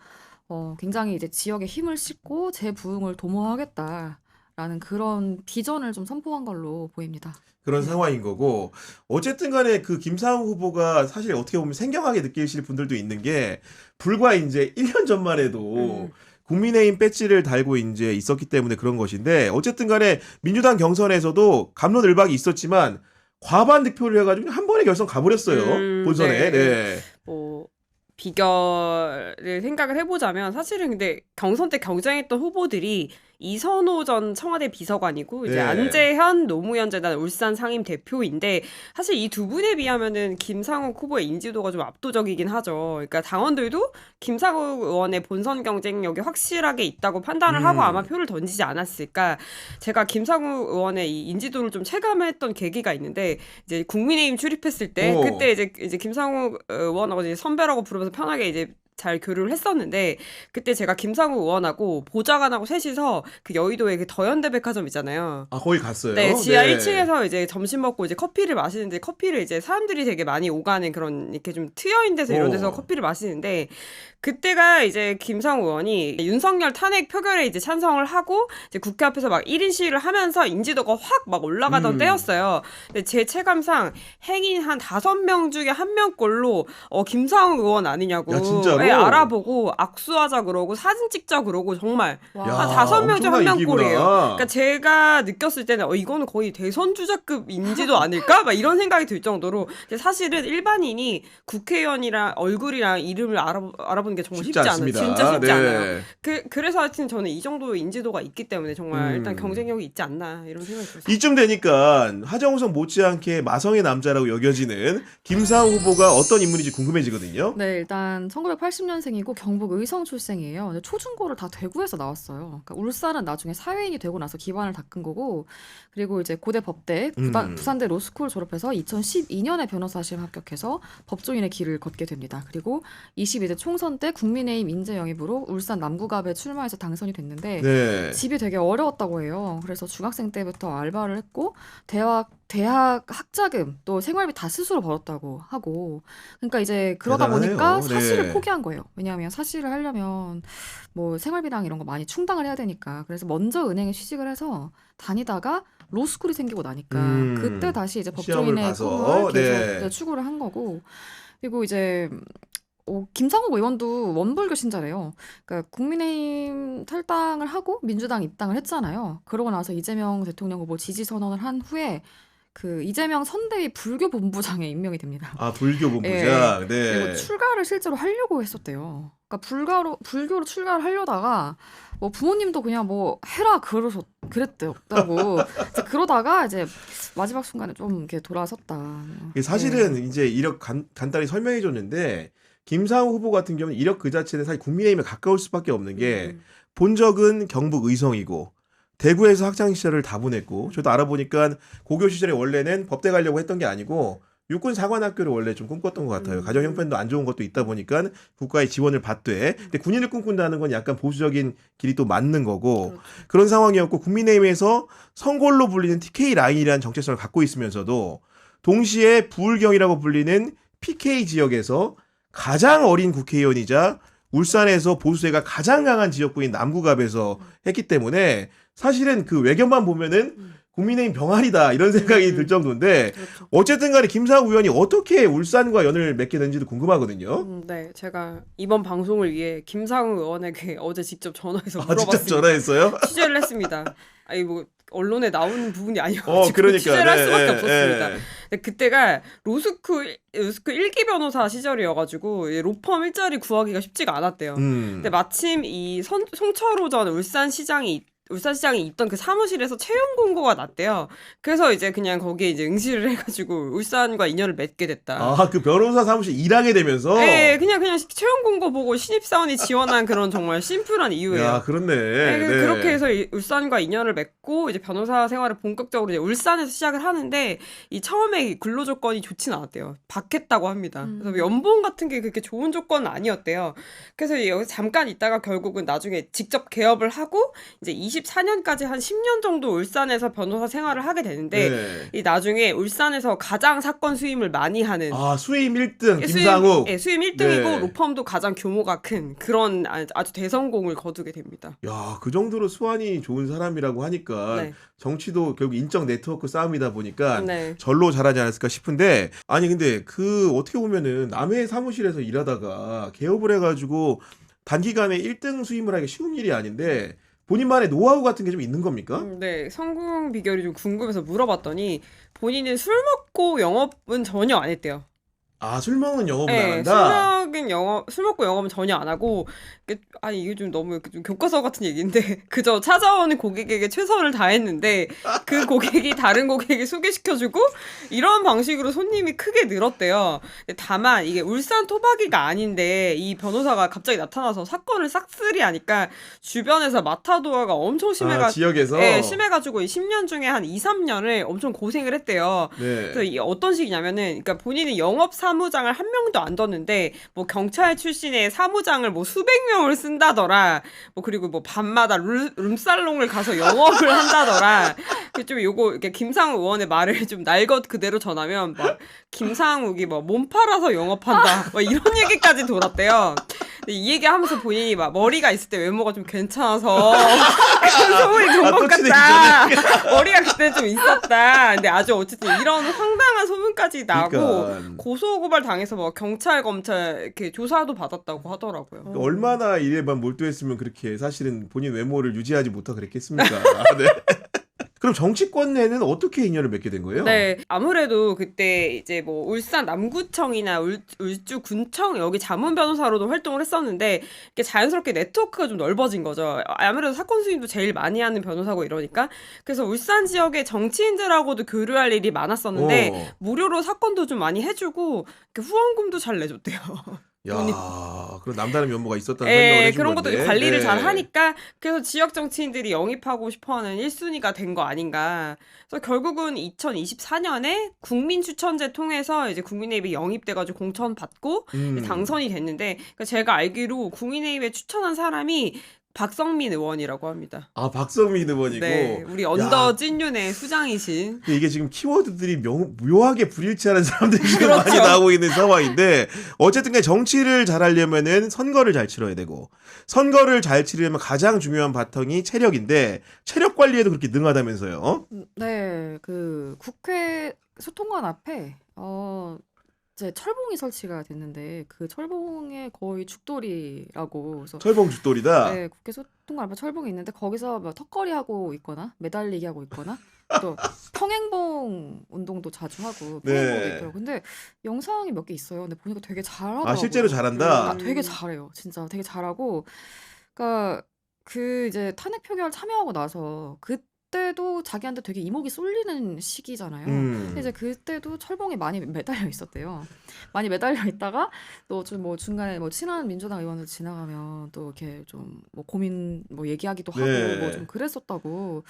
굉장히 이제 지역에 힘을 싣고 재부흥을 도모하겠다라는 그런 비전을 좀 선포한 걸로 보입니다. 그런 상황인 거고 어쨌든 간에 그 김상욱 후보가 사실 어떻게 보면 생경하게 느끼실 분들도 있는 게 불과 이제 1년 전만 해도 국민의힘 배지를 달고 이제 있었기 때문에 그런 것인데 어쨌든 간에 민주당 경선에서도 갑론을박이 있었지만 과반 득표를 해가지고 한 번에 결선 가버렸어요. 본선에. 네. 네. 뭐 비결을 생각을 해보자면 사실은 근데 경선 때 경쟁했던 후보들이 이선호 전 청와대 비서관이고 이제 네. 안재현 노무현 재단 울산 상임 대표인데 사실 이 두 분에 비하면은 김상욱 후보의 인지도가 좀 압도적이긴 하죠. 그러니까 당원들도 김상욱 의원의 본선 경쟁력이 확실하게 있다고 판단을 하고 아마 표를 던지지 않았을까. 제가 김상욱 의원의 이 인지도를 좀 체감했던 계기가 있는데 이제 국민의힘 출입했을 때 오. 그때 이제 김상욱 의원하고 이제 선배라고 부르면서 편하게 이제 잘 교류를 했었는데 그때 제가 김상욱 의원하고 보좌관하고 셋이서 그 여의도에 그 더현대 백화점 있잖아요. 아 거기 갔어요. 네, 지하 네. 1층에서 이제 점심 먹고 이제 커피를 마시는데 커피를 이제 사람들이 되게 많이 오가는 그런 이렇게 좀 트여인 데서 이런 데서 오. 커피를 마시는데 그때가 이제 김상욱 의원이 윤석열 탄핵 표결에 이제 찬성을 하고 이제 국회 앞에서 막 1인 시위를 하면서 인지도가 확 막 올라가던 때였어요. 근데 제 체감상 행인 한 5명 중에 1명꼴로 김상욱 의원 아니냐고 야, 진짜로? 네, 알아보고 악수하자 그러고 사진 찍자 그러고 정말 와. 야, 한 5명 중 엄청난 1명꼴이에요. 인기구나. 그러니까 제가 느꼈을 때는 이거는 거의 대선 주자급 인지도 아닐까? 막 이런 생각이 들 정도로 근데 사실은 일반인이 국회의원이랑 얼굴이랑 이름을 알아보는 게 정말 쉽지 않아요. 않습니다. 진짜 쉽지 네. 않아요. 그래서 하여튼 저는 이 정도 인지도가 있기 때문에 정말 일단 음. 경쟁력이 있지 않나 이런 생각이 들었어요. 이쯤 되니까 하정우성 못지않게 마성의 남자라고 여겨지는 김상욱 후보가 어떤 인물인지 궁금해지거든요. 네, 일단 1980년생이고 경북 의성 출생이에요. 근데 초중고를 다 대구에서 나왔어요. 그러니까 울산은 나중에 사회인이 되고 나서 기반을 닦은 거고, 그리고 이제 고대 법대, 부산대 로스쿨 졸업해서 2012년에 변호사 시험 합격해서 법조인의 길을 걷게 됩니다. 그리고 22대 총선 때 국민의힘 인재 영입으로 울산 남구갑에 출마해서 당선이 됐는데 네. 집이 되게 어려웠다고 해요. 그래서 중학생 때부터 알바를 했고 대학 학자금 또 생활비 다 스스로 벌었다고 하고, 그러니까 이제 그러다 대단하네요. 보니까 사실을 네. 포기한 거예요. 왜냐하면 사실을 하려면 뭐 생활비랑 이런 거 많이 충당을 해야 되니까. 그래서 먼저 은행에 취직을 해서 다니다가 로스쿨이 생기고 나니까 그때 다시 이제 시험을 법조인의 봐서, 꿈을 계속 네. 이제 추구를 한 거고. 그리고 이제 김상욱 의원도 원불교 신자래요. 그러니까 국민의힘 탈당을 하고 민주당 입당을 했잖아요. 그러고 나서 이재명 대통령 후보 지지 선언을 한 후에 그 이재명 선대위 불교 본부장에 임명이 됩니다. 아, 불교 예. 본부장. 그리고 네. 출가를 실제로 하려고 했었대요. 그러니까 불교로 출가를 하려다가 뭐 부모님도 그냥 뭐 해라 그랬다고. 이제 그러다가 이제 마지막 순간에 좀 이렇게 돌아섰다. 이게 사실은 이제 이력 간단히 설명해 줬는데 김상우 후보 같은 경우는 이력 그 자체는 사실 국민의힘에 가까울 수밖에 없는 게 본적은 경북 의성이고 대구에서 학창 시절을 다 보냈고, 저도 알아보니까 고교 시절에 원래는 법대 가려고 했던 게 아니고 육군 사관학교를 원래 좀 꿈꿨던 것 같아요. 가정 형편도 안 좋은 것도 있다 보니까 국가의 지원을 받되, 근데 군인을 꿈꾼다는 건 약간 보수적인 길이 또 맞는 거고, 그렇죠. 그런 상황이었고, 국민의힘에서 성골로 불리는 TK 라인이라는 정체성을 갖고 있으면서도 동시에 부울경이라고 불리는 PK 지역에서 가장 어린 국회의원이자 울산에서 보수세가 가장 강한 지역구인 남구갑에서 했기 때문에 사실은 그 외견만 보면은 국민의힘 병아리다 이런 생각이 들 정도인데, 그렇죠. 어쨌든 간에 김상우 의원이 어떻게 울산과 연을 맺게 된지도 궁금하거든요. 네, 제가 이번 방송을 위해 김상우 의원에게 어제 직접 전화해서 아, 직접 물어봤습니다. 전화했어요? 취재를 했습니다. 아니 뭐 언론에 나오는 부분이 아니어가지고 그러니까. 취재를 할 수밖에 네, 없었습니다. 네. 근데 그때가 로스쿨 1기 변호사 시절이어가지고 이 로펌 일자리 구하기가 쉽지가 않았대요. 근데 마침 이 송철호 전 울산시장이 있던 그 사무실에서 채용 공고가 났대요. 그래서 이제 그냥 거기에 이제 응시를 해가지고 울산과 인연을 맺게 됐다. 아, 그 변호사 사무실 일하게 되면서? 네, 그냥 채용 공고 보고 신입사원이 지원한 그런 정말 심플한 이유예요. 야, 그렇네. 네, 네. 그렇게 해서 울산과 인연을 맺고 이제 변호사 생활을 본격적으로 이제 울산에서 시작을 하는데, 이 처음에 근로 조건이 좋진 않았대요. 박했다고 합니다. 그래서 연봉 같은 게 그렇게 좋은 조건은 아니었대요. 그래서 여기서 잠깐 있다가 결국은 나중에 직접 개업을 하고 이제 24년까지 한 10년 정도 울산에서 변호사 생활을 하게 되는데, 네. 이 나중에 울산에서 가장 사건 수임을 많이 하는 아, 수임 1등 김상욱. 수임 1등이고 네. 로펌도 가장 규모가 큰 그런 아주 대성공을 거두게 됩니다. 야, 그 정도로 수완이 좋은 사람이라고 하니까 네. 정치도 결국 인적 네트워크 싸움이다 보니까 네. 절로 잘하지 않았을까 싶은데, 아니 근데 그 어떻게 보면은 남의 사무실에서 일하다가 개업을 해가지고 단기간에 1등 수임을 하기가 쉬운 일이 아닌데 본인만의 노하우 같은 게 좀 있는 겁니까? 네, 성공 비결이 좀 궁금해서 물어봤더니 본인은 술 먹고 영업은 전혀 안 했대요. 아, 술 먹는 영업은 안 네, 한다? 술 먹고 영업은 전혀 안 하고, 아니, 이게 좀 너무 좀 교과서 같은 얘기인데, 그저 찾아오는 고객에게 최선을 다했는데, 그 고객이 다른 고객에게 소개시켜주고, 이런 방식으로 손님이 크게 늘었대요. 다만, 이게 울산 토박이가 아닌데, 이 변호사가 갑자기 나타나서 사건을 싹쓸이 하니까, 주변에서 마타도어가 엄청 지역에서? 네, 심해가지고 10년 중에 한 2, 3년을 엄청 고생을 했대요. 네. 그래서 이게 어떤 식이냐면은, 그러니까 본인이 영업 사무장을 한 명도 안 뒀는데, 뭐 경찰 출신의 사무장을 뭐 수백 명을 쓴다더라. 뭐 그리고 뭐 밤마다 룸살롱을 가서 영업을 한다더라. 좀 요거 이렇게 김상욱 의원의 말을 좀 날 것 그대로 전하면 막 김상욱이 뭐 몸 팔아서 영업한다. 막 이런 얘기까지 돌았대요. 근데 이 얘기하면서 본인이 막 머리가 있을 때 외모가 좀 괜찮아서 그런 소문이 돈 것 같다. 머리가 그때 좀 있었다. 근데 아주 어쨌든 이런 황당한 소문까지 나고, 그러니까. 고소고발 당해서 뭐 경찰 검찰 이렇게 조사도 받았다고 하더라고요. 그러니까 얼마나 일에만 몰두했으면 그렇게 사실은 본인 외모를 유지하지 못하고 그랬겠습니까? 네. 그럼 정치권 내는 어떻게 인연을 맺게 된 거예요? 네, 아무래도 그때 이제 뭐 울산 남구청이나 울주 군청 여기 자문 변호사로도 활동을 했었는데, 이게 자연스럽게 네트워크가 좀 넓어진 거죠. 아무래도 사건 수임도 제일 많이 하는 변호사고 이러니까. 그래서 울산 지역의 정치인들하고도 교류할 일이 많았었는데, 무료로 사건도 좀 많이 해주고 후원금도 잘 내줬대요. 야, 그럼 그런 남다른 면모가 있었다는 설명을 예, 해준 그런 것도 건데. 관리를 잘 네. 하니까 그래서 지역 정치인들이 영입하고 싶어하는 1순위가 된 거 아닌가. 그래서 결국은 2024년에 국민 추천제 통해서 이제 국민의힘이 영입돼가지고 공천 받고 당선이 됐는데 그러니까 제가 알기로 국민의힘에 추천한 사람이 박성민 의원이라고 합니다. 아, 박성민 의원이고. 네, 우리 야, 언더 찐윤의 수장이신. 근데 이게 지금 키워드들이 묘하게 불일치하는 사람들이 지금 그렇죠. 많이 나오고 있는 상황인데 어쨌든 간에 정치를 잘하려면은 선거를 잘 치러야 되고 선거를 잘 치르려면 가장 중요한 바탕이 체력인데 체력 관리에도 그렇게 능하다면서요? 네, 그 국회 소통관 앞에 이제 철봉이 설치가 됐는데 그 철봉의 거의 죽돌이라고 그래서 철봉 죽돌이다. 네, 국회 소통관 앞에 철봉이 있는데 거기서 뭐 턱걸이 하고 있거나 매달리기 하고 있거나 또 평행봉 운동도 자주 하고 평행봉도 네. 있더라고. 근데 영상이 몇 개 있어요. 근데 보니까 되게 잘하더라고요. 아, 실제로 잘한다. 되게 잘해요. 진짜 되게 잘하고. 그러니까 그 이제 탄핵 표결 참여하고 나서 그때도 자기한테 되게 이목이 쏠리는 시기잖아요. 근데 이제 그때도 철봉에 많이 매달려 있었대요. 많이 매달려 있다가 또 좀 뭐 중간에 뭐 친한 민주당 의원을 지나가면 또 이렇게 좀 뭐 고민 뭐 얘기하기도 하고 네. 뭐 좀 그랬었다고.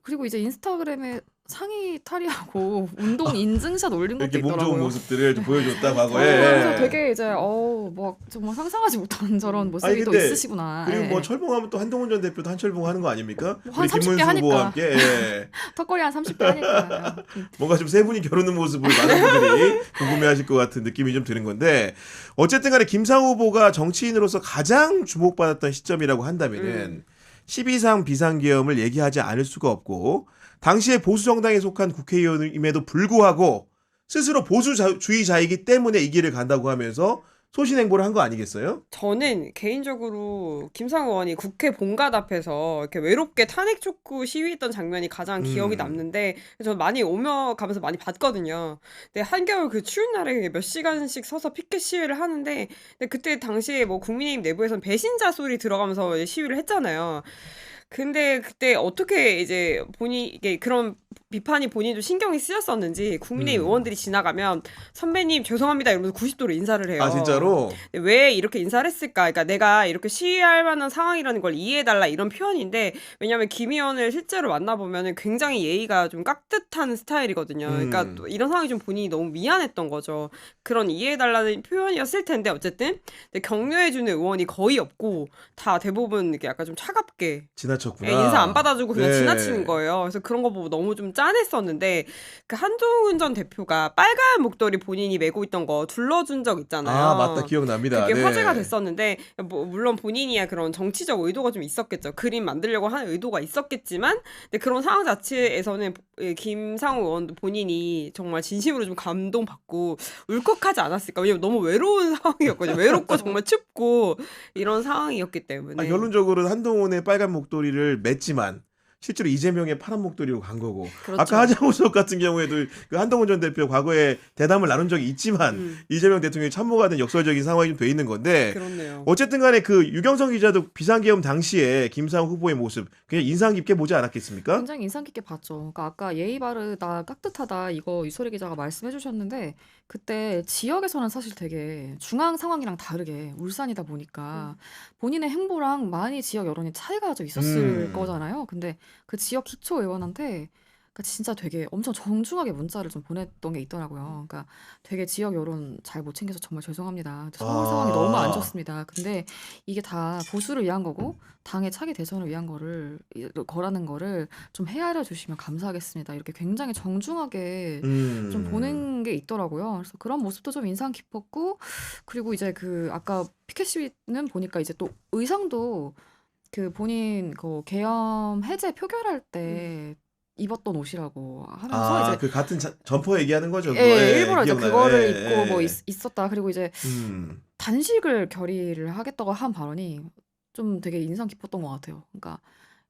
그리고 이제 인스타그램에 상의 탈의하고 운동 인증샷 올린 것도 이렇게 몸 좋은 있더라고요. 모습들을 좀 보여줬다 그래서 과거에. 되게 이제 뭐 정말 상상하지 못한 저런 모습이 아니, 또 근데 있으시구나. 그리고 예, 뭐 예. 철봉하면 또 한동훈 전 대표도 한철봉 하는 거 아닙니까? 뭐 우리 한 30대 김문수 후보와 하니까. 함께 예. 턱걸이 한 30대 하니까. 뭔가 좀 세 분이 겨루는 모습을 많은 분들이 궁금해하실 것 같은 느낌이 좀 드는 건데 어쨌든 간에 김상호 후보가 정치인으로서 가장 주목받았던 시점이라고 한다면은 12상 비상계엄을 얘기하지 않을 수가 없고 당시에 보수 정당에 속한 국회의원임에도 불구하고 스스로 보수주의자이기 때문에 이 길을 간다고 하면서 소신행보를 한 거 아니겠어요? 저는 개인적으로 김상호 의원이 국회 본관 앞에서 이렇게 외롭게 탄핵 촉구 시위했던 장면이 가장 기억이 남는데 저 많이 오며 가면서 많이 봤거든요. 근데 한겨울 그 추운 날에 몇 시간씩 서서 피켓 시위를 하는데 근데 그때 당시에 뭐 국민의힘 내부에선 배신자 소리 들어가면서 이제 시위를 했잖아요. 근데 그때 어떻게 이제 이게 그런 비판이 본인도 신경이 쓰였었는지 국민의힘 의원들이 지나가면 선배님 죄송합니다 이러면서 90도로 인사를 해요. 아, 진짜로? 왜 이렇게 인사를 했을까? 그러니까 내가 이렇게 시위할 만한 상황이라는 걸 이해해달라 이런 표현인데 왜냐하면 김 의원을 실제로 만나보면 굉장히 예의가 좀 깍듯한 스타일이거든요. 그러니까 또 이런 상황이 좀 본인이 너무 미안했던 거죠. 그런 이해해달라는 표현이었을 텐데 어쨌든 근데 격려해주는 의원이 거의 없고 다 대부분 이렇게 약간 좀 차갑게 지나쳤구나. 예, 인사 안 받아주고 그냥 네. 지나치는 거예요. 그래서 그런 거 보고 너무 좀 짠했었는데 그 한동훈 전 대표가 빨간 목도리 본인이 메고 있던 거 둘러준 적 있잖아요. 아, 맞다. 기억납니다. 그게 네. 화제가 됐었는데 뭐 물론 본인이야 그런 정치적 의도가 좀 있었겠죠. 그림 만들려고 하는 의도가 있었겠지만 근데 그런 상황 자체에서는 김상우 의원도 본인이 정말 진심으로 좀 감동받고 울컥하지 않았을까. 왜냐면 너무 외로운 상황이었거든요. 외롭고 정말 춥고 이런 상황이었기 때문에. 결론적으로는 한동훈의 빨간 목도리를 맸지만 실제로 이재명의 파란 목도리로 간 거고 그렇죠. 아까 하장우 수석 같은 경우에도 그 한동훈 전 대표 과거에 대담을 나눈 적이 있지만 이재명 대통령이 참모가 된 역설적인 상황이 좀 돼 있는 건데 그렇네요. 어쨌든 간에 그 유경성 기자도 비상계엄 당시에 김상우 후보의 모습 그냥 인상 깊게 보지 않았겠습니까? 굉장히 인상 깊게 봤죠. 그러니까 아까 예의 바르다, 깍듯하다 이거 유소리 기자가 말씀해 주셨는데 그때 지역에서는 사실 되게 중앙 상황이랑 다르게 울산이다 보니까 본인의 행보랑 많이 지역 여론이 차이가 좀 있었을 거잖아요. 근데 그 지역 기초 의원한테 그러니까 진짜 되게 엄청 정중하게 문자를 좀 보냈던 게 있더라고요. 그러니까 되게 지역 여론 잘 못 챙겨서 정말 죄송합니다. 서울 상황이 너무 안 좋습니다. 근데 이게 다 보수를 위한 거고 당의 차기 대선을 위한 거라는 거를 좀 헤아려 주시면 감사하겠습니다. 이렇게 굉장히 정중하게 좀 보낸 게 있더라고요. 그래서 그런 모습도 좀 인상 깊었고 그리고 이제 그 아까 피켓 시위는 보니까 이제 또 의상도 그 본인 그 계엄 해제 표결할 때 입었던 옷이라고 하면서 이제 그 같은 점퍼 얘기하는 거죠. 그거. 일부러 이제 기억나요. 그거를 예, 입고 예. 뭐 있었다. 그리고 이제 단식을 결의를 하겠다고 한 발언이 좀 되게 인상 깊었던 것 같아요. 그러니까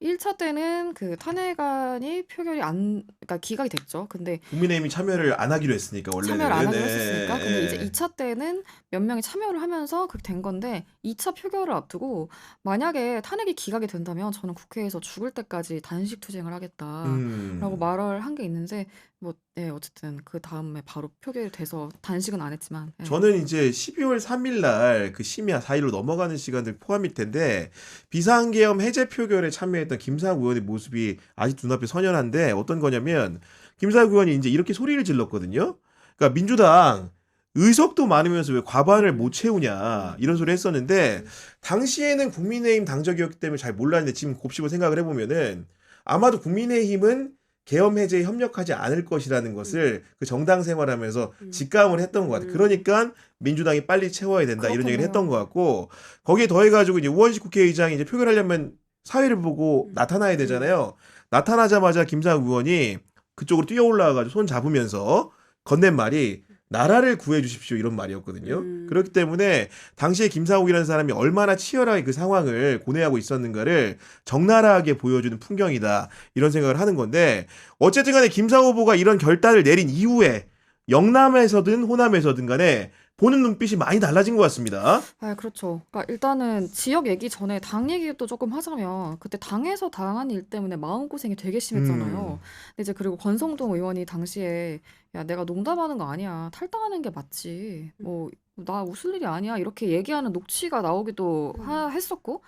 1차 때는 그 탄핵안이 표결이 그러니까 기각이 됐죠. 근데 국민의힘이 참여를 안 하기로 했으니까 원래는. 참여를 안 하기로 네. 했었으니까. 근데 이제 예. 2차 때는 몇 명이 참여를 하면서 그렇게 된 건데 2차 표결을 앞두고 만약에 탄핵이 기각이 된다면 저는 국회에서 죽을 때까지 단식 투쟁을 하겠다라고 음. 말을 한 게 있는데 뭐 네, 어쨌든 그 다음에 바로 표결이 돼서 단식은 안 했지만 예. 저는 이제 12월 3일 날 그 심야 4일로 넘어가는 시간들 포함일 텐데 비상계엄 해제 표결에 참여했던 김상욱 의원의 모습이 아직 눈앞에 선연한데 어떤 거냐면 김상욱 의원이 이제 이렇게 소리를 질렀거든요. 그러니까 민주당 의석도 많으면서 왜 과반을 못 채우냐 이런 소리 했었는데 당시에는 국민의힘 당적이었기 때문에 잘 몰랐는데 지금 곱씹어 생각을 해보면은 아마도 국민의힘은 계엄 해제에 협력하지 않을 것이라는 것을 그 정당 생활하면서 직감을 했던 것 같아요. 그러니까 민주당이 빨리 채워야 된다 이런 얘기를 그렇겠네요. 했던 것 같고 거기에 더해가지고 이제 우원식 국회의장이 이제 표결하려면 사회를 보고 나타나야 되잖아요. 나타나자마자 김상욱 의원이 그쪽으로 뛰어 올라와가지고 손 잡으면서 건넨 말이 나라를 구해 주십시오 이런 말이었거든요. 그렇기 때문에 당시에 김상욱이라는 사람이 얼마나 치열하게 그 상황을 고뇌하고 있었는가를 적나라하게 보여주는 풍경이다 이런 생각을 하는 건데 어쨌든 간에 김상욱 후보가 이런 결단을 내린 이후에 영남에서든 호남에서든 간에 보는 눈빛이 많이 달라진 것 같습니다. 아, 그렇죠. 그러니까 일단은 지역 얘기 전에 당 얘기도 조금 하자면 그때 당에서 당한 일 때문에 마음고생이 되게 심했잖아요. 근데 이제 그리고 권성동 의원이 당시에 야, 내가 농담하는 거 아니야. 탈당하는 게 맞지. 뭐 나 웃을 일이 아니야. 이렇게 얘기하는 녹취가 나오기도 했었고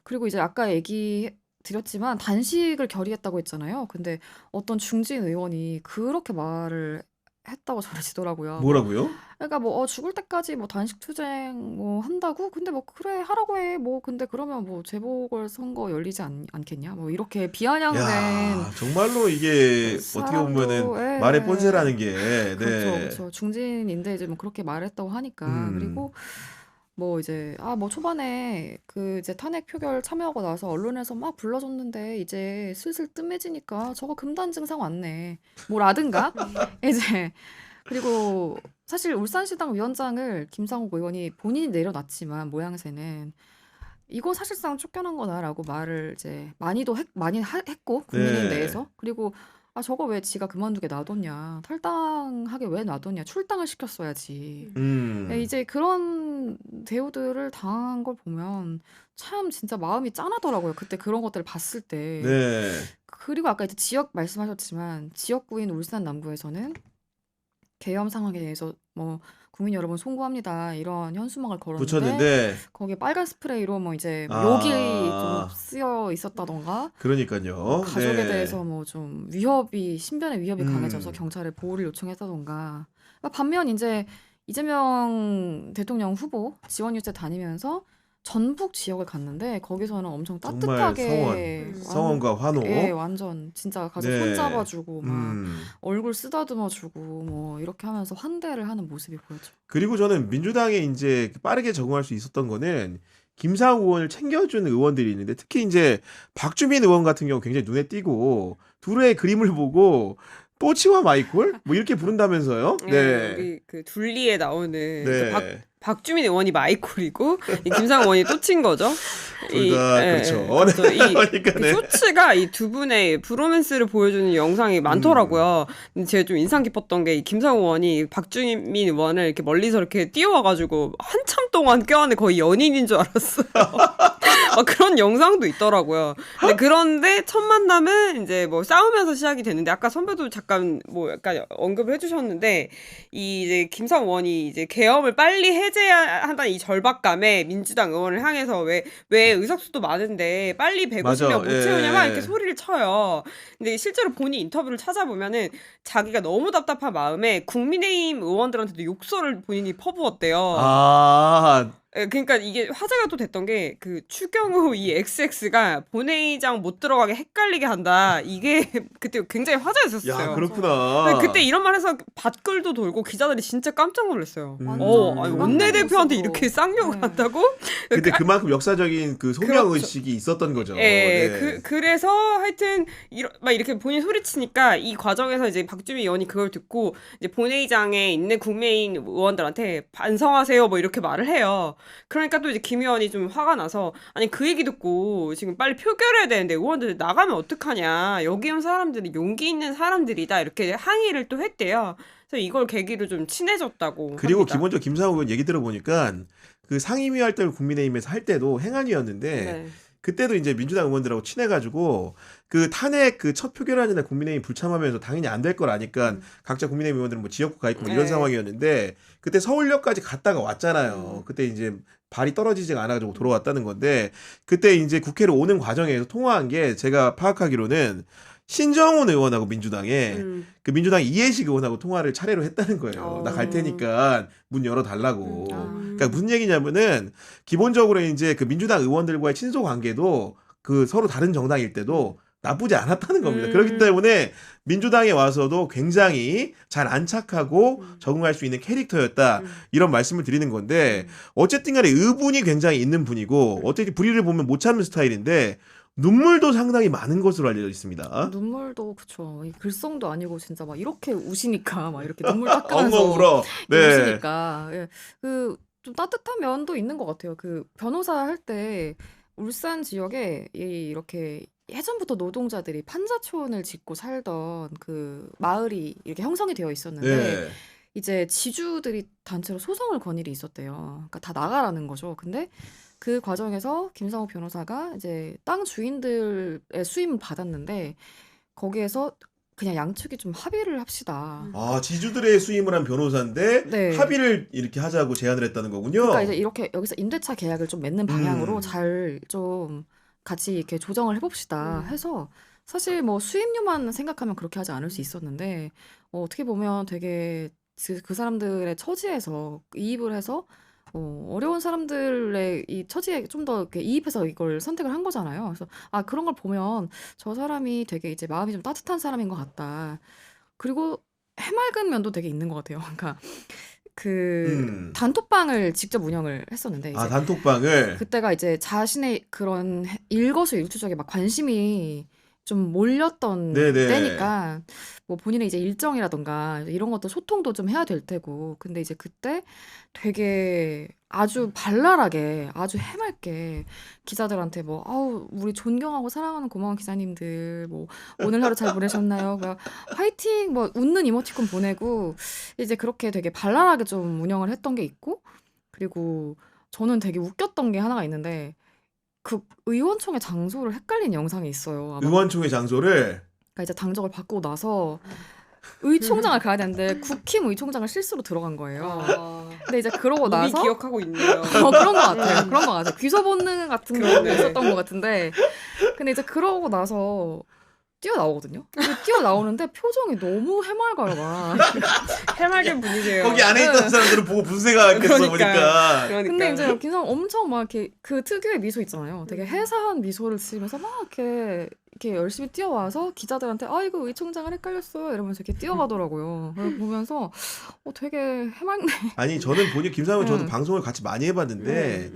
그리고 이제 아까 얘기 드렸지만 단식을 결의했다고 했잖아요. 근데 어떤 중진 의원이 그렇게 말을 했다고 전해지더라고요. 뭐라고요? 그러니까 뭐 죽을 때까지 뭐 단식 투쟁 뭐 한다고? 근데 뭐 그래 하라고 해. 뭐 근데 그러면 뭐 재보궐 선거 열리지 않겠냐? 뭐 이렇게 비아냥된 야 정말로 이게 어떻게 보면은 사람도 말의 예. 본세라는 게 그렇죠, 네. 그렇죠. 중진인데 이제 뭐 그렇게 말했다고 하니까 음. 그리고 뭐 이제 뭐 초반에 그 이제 탄핵 표결 참여하고 나서 언론에서 막 불러줬는데 이제 슬슬 뜸해지니까 저거 금단 증상 왔네. 뭐라든가 이제 그리고 사실 울산시당 위원장을 김상욱 의원이 본인이 내려놨지만 모양새는 이거 사실상 쫓겨난 거다라고 말을 이제 많이 했고 국민의힘 네. 내에서 그리고 저거 왜 지가 그만두게 놔뒀냐 탈당하게 왜 놔뒀냐 출당을 시켰어야지 이제 그런 대우들을 당한 걸 보면 참 진짜 마음이 짠하더라고요. 그때 그런 것들을 봤을 때. 네. 그리고 아까 이제 지역 말씀하셨지만 지역구인 울산 남구에서는 계엄 상황에 대해서 뭐 국민 여러분 송구합니다 이런 현수막을 걸었는데 붙였는데 거기에 빨간 스프레이로 뭐 이제 아. 욕이 좀 쓰여 있었다던가 그러니까요. 가족에 네. 대해서 뭐 좀 신변의 위협이 강해져서 경찰에 보호를 요청했다던가 반면 이제 이재명 대통령 후보 지원 유세 다니면서 전북 지역을 갔는데 거기서는 엄청 정말 따뜻하게 성원과 환호. 예, 완전 진짜 가서 네. 손잡아주고 막 음. 얼굴 쓰다듬어주고 뭐 이렇게 하면서 환대를 하는 모습이 보였죠. 그리고 저는 민주당에 이제 빠르게 적응할 수 있었던 거는 김상욱 의원을 챙겨준 의원들이 있는데 특히 이제 박주민 의원 같은 경우 굉장히 눈에 띄고 둘의 그림을 보고 뽀치와 마이콜 뭐 이렇게 부른다면서요? 네. 우리 그 둘리에 나오는 그 네. 박주민 의원이 마이콜이고 이 김상욱 의원이 또 친 거죠. 둘 다 그렇죠. 그렇죠. 이 그러니까 네. 쇼츠가 이 두 분의 브로맨스를 보여주는 영상이 많더라고요. 근데 제가 좀 인상 깊었던 게 이 김상욱 의원이 박주민 의원을 이렇게 멀리서 이렇게 뛰어와가지고 한참 동안 껴안에 거의 연인인 줄 알았어요. 막 그런 영상도 있더라고요. 그런데 첫 만남은 이제 뭐 싸우면서 시작이 됐는데 아까 선배도 잠깐 뭐 약간 언급을 해주셨는데 이제 김상욱 의원이 이제 계엄을 빨리 해제한다는 이 절박감에 민주당 의원을 향해서 왜 의석수도 많은데 빨리 150명 맞아. 못 예. 채우냐만 이렇게 소리를 쳐요. 근데 실제로 본인 인터뷰를 찾아보면은 자기가 너무 답답한 마음에 국민의힘 의원들한테도 욕설을 본인이 퍼부었대요. 아, 그러니까 이게 화제가 또 됐던 게 그 추경호 이 XX가 본회의장 못 들어가게 헷갈리게 한다. 이게 그때 굉장히 화제가 야, 됐었어요. 그렇구나. 그때 이런 말해서 밭글도 돌고 기자들이 진짜 깜짝 놀랐어요. 완전 아니, 공감되는 원내대표한테 모습으로. 이렇게 쌍욕을 네. 한다고? 근데 그만큼 역사적인 그 소명 그렇죠. 의식이 있었던 거죠. 예, 네. 그래서 하여튼 막 이렇게 본인 소리치니까 이 과정에서 이제 박주민 의원이 그걸 듣고 이제 본회의장에 있는 국민의힘 의원들한테 반성하세요 뭐 이렇게 말을 해요. 그러니까 또 이제 김 의원이 좀 화가 나서 아니 그 얘기 듣고 지금 빨리 표결해야 되는데 의원들 나가면 어떡하냐. 여기 온 사람들이 용기 있는 사람들이다. 이렇게 항의를 또 했대요. 그래서 이걸 계기로 좀 친해졌다고 그리고 합니다. 기본적으로 김상욱 의원 얘기 들어보니까 그 상임위 활동을 국민의힘에서 할 때도 행안위였는데 네. 그때도 이제 민주당 의원들하고 친해가지고 그 탄핵 그 첫 표결하는 날 국민의힘 불참하면서 당연히 안 될 걸 아니까 각자 국민의힘 의원들은 뭐 지역구 가 있고 뭐 이런 네. 상황이었는데 그때 서울역까지 갔다가 왔잖아요. 그때 이제 발이 떨어지지가 않아가지고 돌아왔다는 건데 그때 이제 국회로 오는 과정에서 통화한 게 제가 파악하기로는 신정훈 의원하고 민주당에 음. 그 민주당 이해식 의원하고 통화를 차례로 했다는 거예요. 나 갈 테니까 문 열어달라고. 그러니까 무슨 얘기냐면은 기본적으로 이제 그 민주당 의원들과의 친소 관계도 그 서로 다른 정당일 때도 나쁘지 않았다는 겁니다. 그렇기 때문에 민주당에 와서도 굉장히 잘 안착하고 적응할 수 있는 캐릭터였다. 이런 말씀을 드리는 건데 어쨌든 간에 의분이 굉장히 있는 분이고 어쨌든 불의를 보면 못 참는 스타일인데 눈물도 상당히 많은 것으로 알려져 있습니다. 눈물도 그쵸. 이 글썽도 아니고 진짜 막 이렇게 우시니까 막 이렇게 눈물 닦으면서 엉엉 울어. 이렇게 네. 우시니까 예. 그 좀 따뜻한 면도 있는 것 같아요. 그 변호사 할 때 울산 지역에 이렇게 예전부터 노동자들이 판자촌을 짓고 살던 그 마을이 이렇게 형성이 되어 있었는데 네. 이제 지주들이 단체로 소송을 건 일이 있었대요. 그러니까 다 나가라는 거죠. 근데 그 과정에서 김상욱 변호사가 이제 땅 주인들의 수임을 받았는데 거기에서 그냥 양측이 좀 합의를 합시다. 아, 지주들의 수임을 한 변호사인데 네. 합의를 이렇게 하자고 제안을 했다는 거군요. 그러니까 이제 이렇게 여기서 임대차 계약을 좀 맺는 방향으로 음. 잘 좀 같이 이렇게 조정을 해봅시다 해서 사실 뭐 수임료만 생각하면 그렇게 하지 않을 수 있었는데 어떻게 보면 되게 그 사람들의 처지에서 이입을 해서 어려운 사람들의 이 처지에 좀 더 이렇게 이입해서 이걸 선택을 한 거잖아요. 그래서 아 그런 걸 보면 저 사람이 되게 이제 마음이 좀 따뜻한 사람인 것 같다. 그리고 해맑은 면도 되게 있는 것 같아요. 그러니까 그 단톡방을 직접 운영을 했었는데 아, 이제 단톡방을. 그때가 이제 자신의 그런 일거수일투족에 막 관심이 좀 몰렸던 네네. 때니까 뭐 본인의 이제 일정이라던가 이런 것도 소통도 좀 해야 될 테고 근데 이제 그때 되게 아주 발랄하게 아주 해맑게 기자들한테 뭐 아우 우리 존경하고 사랑하는 고마운 기자님들 뭐 오늘 하루 잘 보내셨나요? 그냥 화이팅 뭐 웃는 이모티콘 보내고 이제 그렇게 되게 발랄하게 좀 운영을 했던 게 있고 그리고 저는 되게 웃겼던 게 하나가 있는데 그 의원총회 장소를 헷갈린 영상이 있어요. 아마 의원총회 장소를 그러니까 이제 당적을 바꾸고 나서 의총장을 가야 되는데 국힘 의총장을 실수로 들어간 거예요. 근데 이제 그러고 이미 나서 기억하고 있네요. 그런 것 같아요. 그런 것 같아요. 귀소 본능 같은 게 그러네. 있었던 것 같은데 근데 이제 그러고 나서 뛰어나오거든요. 근데 뛰어나오는데 표정이 너무 해맑아요. 막. 해맑은 분이세요. 거기 안에 있던 사람들은 보고 분쇄가겠어 보니까. 그러니까. 근데 이제 김상 엄청 막 이렇게 그 특유의 미소 있잖아요. 되게 해사한 미소를 지으면서 막 이렇게 열심히 뛰어와서 기자들한테 아 이거 의총장을 헷갈렸어요 이러면서 이렇게 뛰어가더라고요. 그걸 보면서 되게 해맑네. 아니 저는 김상훈 저도 방송을 같이 많이 해봤는데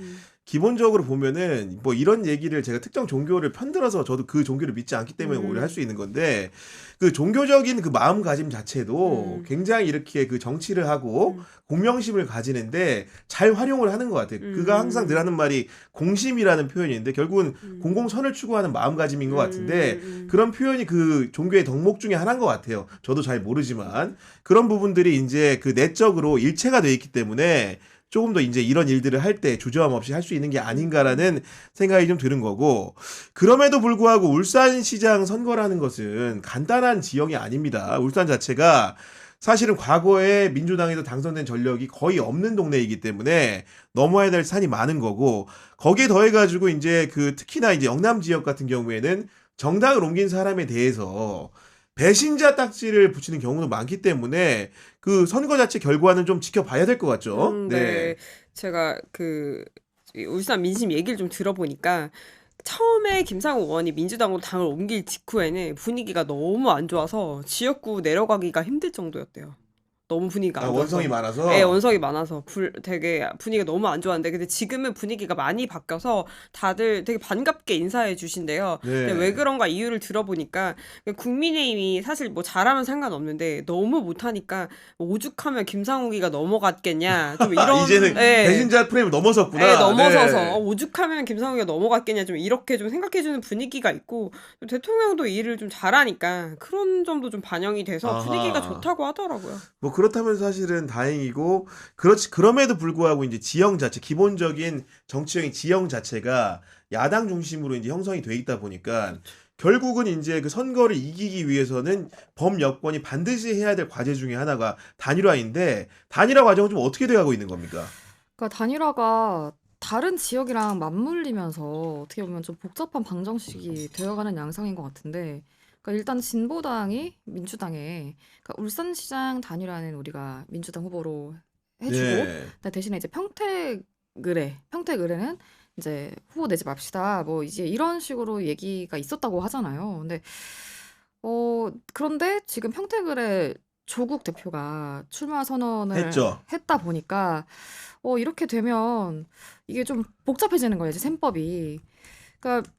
기본적으로 보면은 뭐 이런 얘기를 제가 특정 종교를 편들어서 저도 그 종교를 믿지 않기 때문에 오히려 할 수 있는 건데 그 종교적인 그 마음가짐 자체도 굉장히 이렇게 그 정치를 하고 공명심을 가지는데 잘 활용을 하는 것 같아요. 그가 항상 늘 하는 말이 공심이라는 표현인데 결국은 공공선을 추구하는 마음가짐인 것 같은데 그런 표현이 그 종교의 덕목 중에 하나인 것 같아요. 저도 잘 모르지만 그런 부분들이 이제 그 내적으로 일체가 돼 있기 때문에 조금 더 이제 이런 일들을 할 때 주저함 없이 할 수 있는 게 아닌가라는 생각이 좀 드는 거고 그럼에도 불구하고 울산시장 선거라는 것은 간단한 지형이 아닙니다. 울산 자체가 사실은 과거에 민주당에서 당선된 전력이 거의 없는 동네이기 때문에 넘어야 될 산이 많은 거고 거기에 더해가지고 이제 그 특히나 이제 영남 지역 같은 경우에는 정당을 옮긴 사람에 대해서 배신자 딱지를 붙이는 경우도 많기 때문에 그 선거 자체 결과는 좀 지켜봐야 될 것 같죠. 네. 제가 그 울산 민심 얘기를 좀 들어보니까 처음에 김상우 의원이 민주당으로 당을 옮길 직후에는 분위기가 너무 안 좋아서 지역구 내려가기가 힘들 정도였대요. 너무 분위기가 안 원성이 좋아서. 많아서. 네, 원성이 많아서 되게 분위기가 너무 안 좋았는데 근데 지금은 분위기가 많이 바뀌어서 다들 되게 반갑게 인사해 주신대요. 근데 왜 네. 그런가 이유를 들어보니까 국민의힘이 사실 뭐 잘하면 상관없는데 너무 못하니까 오죽하면 김상욱이가 넘어갔겠냐 좀 이런 이제는 예. 배신자 프레임을 넘어섰구나. 예, 넘어서서 네. 오죽하면 김상욱이가 넘어갔겠냐 좀 이렇게 좀 생각해주는 분위기가 있고 또 대통령도 일을 좀 잘하니까 그런 점도 좀 반영이 돼서 분위기가 아하. 좋다고 하더라고요. 뭐 그렇다면 사실은 다행이고 그렇지 그럼에도 불구하고 이제 지형 자체 기본적인 정치적인 지형 자체가 야당 중심으로 이제 형성이 돼 있다 보니까 결국은 이제 그 선거를 이기기 위해서는 범여권이 반드시 해야 될 과제 중에 하나가 단일화인데 단일화 과정은 좀 어떻게 돼가고 있는 겁니까? 그러니까 단일화가 다른 지역이랑 맞물리면서 어떻게 보면 좀 복잡한 방정식이 되어가는 양상인 것 같은데, 그러니까 일단 진보당이 민주당에, 그러니까 울산시장 단일화는 우리가 민주당 후보로 해주고, 네. 근데 대신에 이제 평택의뢰는 이제 후보 내지 맙시다. 뭐 이제 이런 식으로 얘기가 있었다고 하잖아요. 근데 그런데 지금 평택의뢰 조국 대표가 출마 선언을 했죠. 했다 보니까 이렇게 되면 이게 좀 복잡해지는 거예요, 이제 셈법이. 그러니까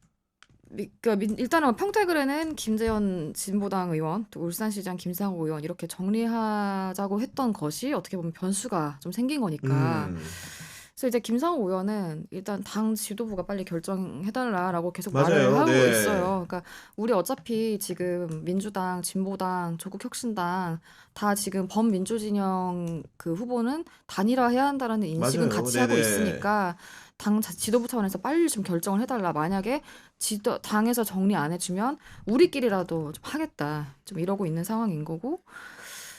일단은 평택의뢰는 김재현 진보당 의원, 또 울산시장 김상호 의원 이렇게 정리하자고 했던 것이 어떻게 보면 변수가 좀 생긴 거니까. 음. 그래서 이제 김상호 의원은 일단 당 지도부가 빨리 결정해달라라고 계속 말을 맞아요. 하고 네. 있어요. 그러니까 우리 어차피 지금 민주당, 진보당, 조국혁신당 다 지금 범민주진영 그 후보는 단일화해야 한다라는 인식은 맞아요. 같이 하고 네네. 있으니까 당 지도부 차원에서 빨리 좀 결정을 해달라. 만약에 당에서 정리 안 해주면 우리끼리라도 좀 하겠다. 좀 이러고 있는 상황인 거고.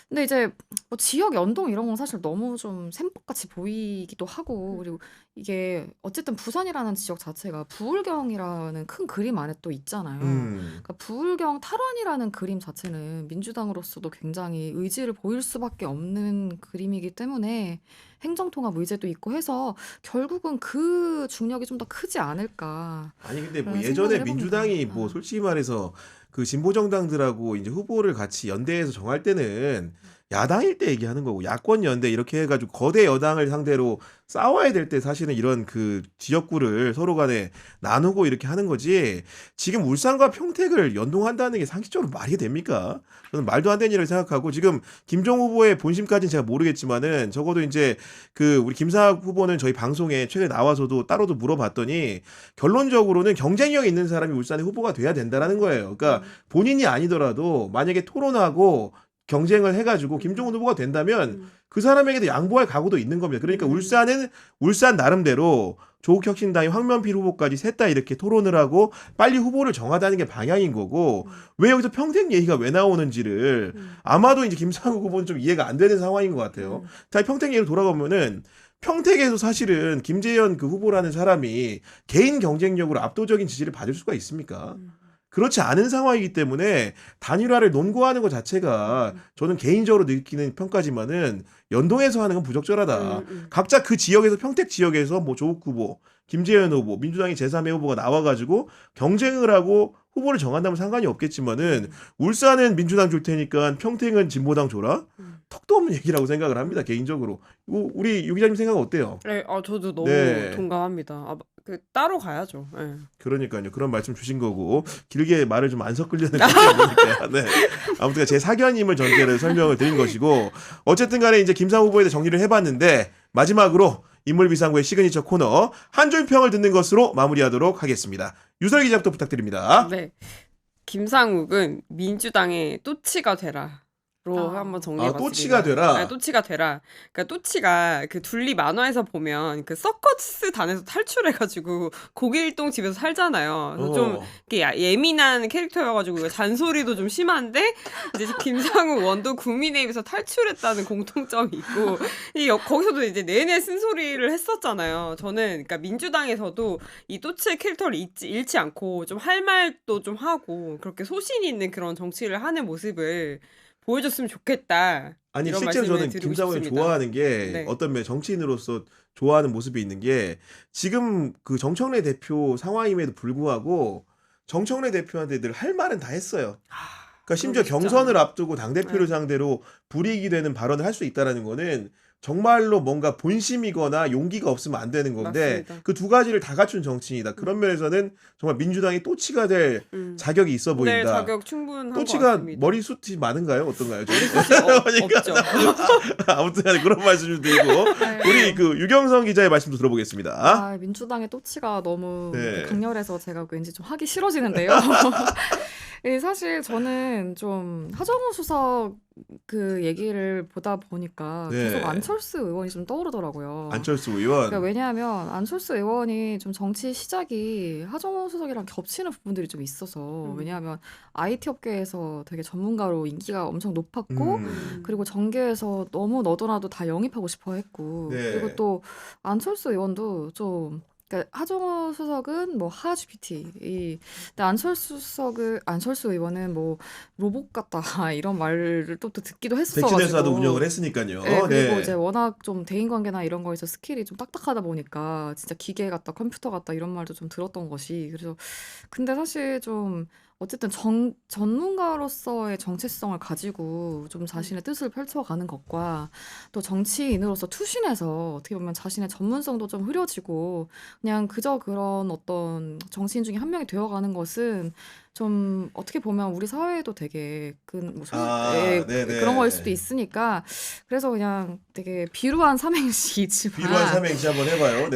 근데 이제 뭐 지역 연동 이런 건 사실 너무 좀 셈법같이 보이기도 하고, 그리고 이게 어쨌든 부산이라는 지역 자체가 부울경이라는 큰 그림 안에 또 있잖아요. 그러니까 부울경 탈환이라는 그림 자체는 민주당으로서도 굉장히 의지를 보일 수밖에 없는 그림이기 때문에 행정통합 의제도 있고 해서 결국은 그 중력이 좀 더 크지 않을까. 아니 근데 뭐 라는 예전에 생각을 민주당이 해봅니다. 뭐 솔직히 말해서 그 진보 정당들하고 이제 후보를 같이 연대해서 정할 때는 야당일 때 얘기하는 거고 야권 연대 이렇게 해가지고 거대 여당을 상대로 싸워야 될 때 사실은 이런 그 지역구를 서로 간에 나누고 이렇게 하는 거지. 지금 울산과 평택을 연동한다는 게 상식적으로 말이 됩니까? 저는 말도 안 되는 일을 생각하고 지금 김종 후보의 본심까지는 제가 모르겠지만은 적어도 이제 그 우리 김상학 후보는 저희 방송에 최근에 나와서도 따로도 물어봤더니 결론적으로는 경쟁력 있는 사람이 울산의 후보가 돼야 된다라는 거예요. 그러니까 본인이 아니더라도 만약에 토론하고 경쟁을 해가지고 김종훈 후보가 된다면 그 사람에게도 양보할 각오도 있는 겁니다. 그러니까 울산은 울산 나름대로 조국혁신당이 황면필 후보까지 셋 다 이렇게 토론을 하고 빨리 후보를 정하다는 게 방향인 거고 왜 여기서 평택 얘기가 왜 나오는지를 아마도 이제 김상욱 후보는 좀 이해가 안 되는 상황인 것 같아요. 자, 평택 얘기로 돌아가면은 평택에서 사실은 김재현 그 후보라는 사람이 개인 경쟁력으로 압도적인 지지를 받을 수가 있습니까? 그렇지 않은 상황이기 때문에 단일화를 논거하는 것 자체가 저는 개인적으로 느끼는 평가지만은 연동해서 하는 건 부적절하다. 각자 그 지역에서 평택 지역에서 뭐 조국 후보, 김재현 후보, 민주당의 제3의 후보가 나와가지고 경쟁을 하고 후보를 정한다면 상관이 없겠지만은 울산은 민주당 줄 테니까 평택은 진보당 줘라. 턱도 없는 얘기라고 생각을 합니다. 개인적으로. 우리 유 기자님 생각은 어때요? 네, 저도 너무 네. 동감합니다. 따로 가야죠. 네. 그러니까요. 그런 말씀 주신 거고 길게 말을 좀 안 섞으려는 거니까. 네. 아무튼 제 사견임을 전제로 설명을 드린 것이고 어쨌든 간에 이제 김상 후보에 대해 정리를 해봤는데 마지막으로 인물비상구의 시그니처 코너 한 줄 평을 듣는 것으로 마무리하도록 하겠습니다. 유설 기자부터 부탁드립니다. 네. 김상욱은 민주당의 또치가 되라. 로 한번 정리해봤습니다. 또치가 되라. 네, 또치가 되라. 그러니까 또치가 그 둘리 만화에서 보면 그 서커스 단에서 탈출해가지고 고길동 집에서 살잖아요. 그래서 좀 이렇게 예민한 캐릭터여가지고 잔소리도 좀 심한데 이제 김상욱 원도 국민의힘에서 탈출했다는 공통점이 있고 거기서도 이제 내내 쓴소리를 했었잖아요. 저는 그러니까 민주당에서도 이 또치의 캐릭터를 잃지 않고 좀 할 말도 좀 하고 그렇게 소신 있는 그런 정치를 하는 모습을 보여줬으면 좋겠다. 아니 이런 실제로 말씀을 저는 드리고 김상욱을 싶습니다. 좋아하는 게 네. 어떤 면 정치인으로서 좋아하는 모습이 있는 게 지금 그 정청래 대표 상황임에도 불구하고 정청래 대표한테 늘 할 말은 다 했어요. 그러니까 심지어 그러기 쉽지 경선을 않아요. 앞두고 당대표를 네. 상대로 불이익이 되는 발언을 할 수 있다라는 거는 정말로 뭔가 본심이거나 용기가 없으면 안 되는 건데 맞습니다. 그 두 가지를 다 갖춘 정치인이다. 그런 면에서는 정말 민주당이 또치가 될 음. 자격이 있어 네, 보인다. 자격 충분한 것 또치가 같습니다. 머리숱이 많은가요? 어떤가요? 좀? 없죠. 아무튼 간에 그런 말씀 좀 드리고 네. 우리 그 유경선 기자의 말씀도 들어보겠습니다. 아, 민주당의 또치가 너무 네. 강렬해서 제가 왠지 좀 하기 싫어지는데요. 예, 사실 저는 좀 하정우 수석 그 얘기를 보다 보니까 네. 계속 안철수 의원이 좀 떠오르더라고요. 안철수 의원. 그러니까 왜냐하면 안철수 의원이 좀 정치 시작이 하정우 수석이랑 겹치는 부분들이 좀 있어서 왜냐하면 IT 업계에서 되게 전문가로 인기가 엄청 높았고 그리고 정계에서 너무 너도나도 다 영입하고 싶어 했고 네. 그리고 또 안철수 의원도 좀 그러니까 하정우 수석은 뭐 하 GPT 근데 안철수 의원은 뭐 로봇 같다 이런 말을 또 듣기도 백신회사도 했었어가지고 운영을 했으니까요. 네, 그리고 네. 이제 워낙 좀 대인관계나 이런 거에서 스킬이 좀 딱딱하다 보니까 진짜 기계 같다, 컴퓨터 같다 이런 말도 좀 들었던 것이 그래서 근데 사실 좀 어쨌든 전문가로서의 정체성을 가지고 좀 자신의 뜻을 펼쳐가는 것과 또 정치인으로서 투신해서 어떻게 보면 자신의 전문성도 좀 흐려지고 그냥 그저 그런 어떤 정치인 중에 한 명이 되어가는 것은 좀 어떻게 보면 우리 사회에도 되게 네네. 그런 거일 수도 있으니까 그래서 그냥 되게 비루한 삼행시이지만 비루한 삼행시 한번 해봐요. 네.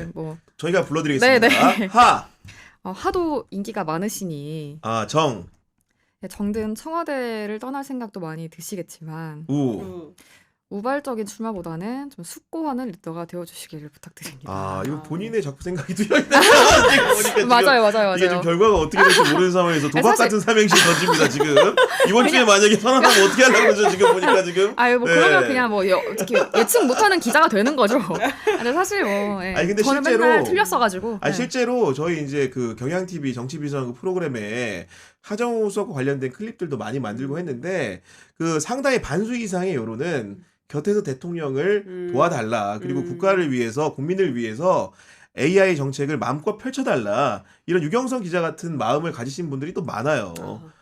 네, 뭐 저희가 불러드리겠습니다. 네. 하, 하도 인기가 많으시니 정, 정든 청와대를 떠날 생각도 많이 드시겠지만 우. 우발적인 출마보다는 좀 숙고하는 리더가 되어주시기를 부탁드립니다. 이거 본인의 자꾸 생각이 들어있네요. 맞아요. 이게 지금 결과가 어떻게 될지 모르는 상황에서 도박 사실- 같은 삼행시 던집니다, 지금. 이번 주에 만약에 선언하면 어떻게 하려고 그러죠, 지금 보니까 지금. 아유, 뭐 네. 그러면 그냥 뭐 어떻게 예측 못하는 기자가 되는 거죠. 근데 사실 뭐 예. 아니, 근데 저는 실제로- 맨날 틀렸어가지고. 네. 실제로 저희 이제 그 경향TV 정치비상 프로그램에 하정우 수석과 관련된 클립들도 많이 만들고 했는데 그 상당히 반수 이상의 여론은 곁에서 대통령을 도와달라. 그리고 국가를 위해서 국민을 위해서 AI 정책을 마음껏 펼쳐달라. 이런 유경선 기자 같은 마음을 가지신 분들이 또 많아요.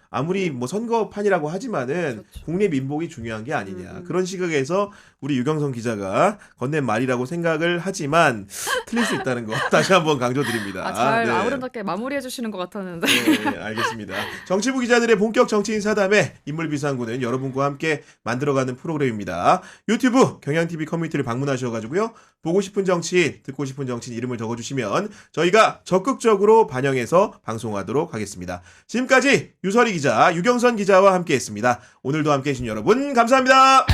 아무리 뭐 선거판이라고 하지만은 그렇죠. 국내 민복이 중요한 게 아니냐. 그런 시각에서 우리 유경선 기자가 건넨 말이라고 생각을 하지만 틀릴 수 있다는 거 다시 한번 강조드립니다. 잘 네. 아우른답게 마무리해 주시는 것 같았는데. 네, 알겠습니다. 정치부 기자들의 본격 정치인 사담회 인물비상구는 여러분과 함께 만들어가는 프로그램입니다. 유튜브 경향TV 커뮤니티를 방문하셔가지고요. 보고 싶은 정치인, 듣고 싶은 정치인 이름을 적어주시면 저희가 적극적으로 반영해서 방송하도록 하겠습니다. 지금까지 유설희 기자, 유경선 기자와 함께했습니다. 오늘도 함께해주신 여러분 감사합니다.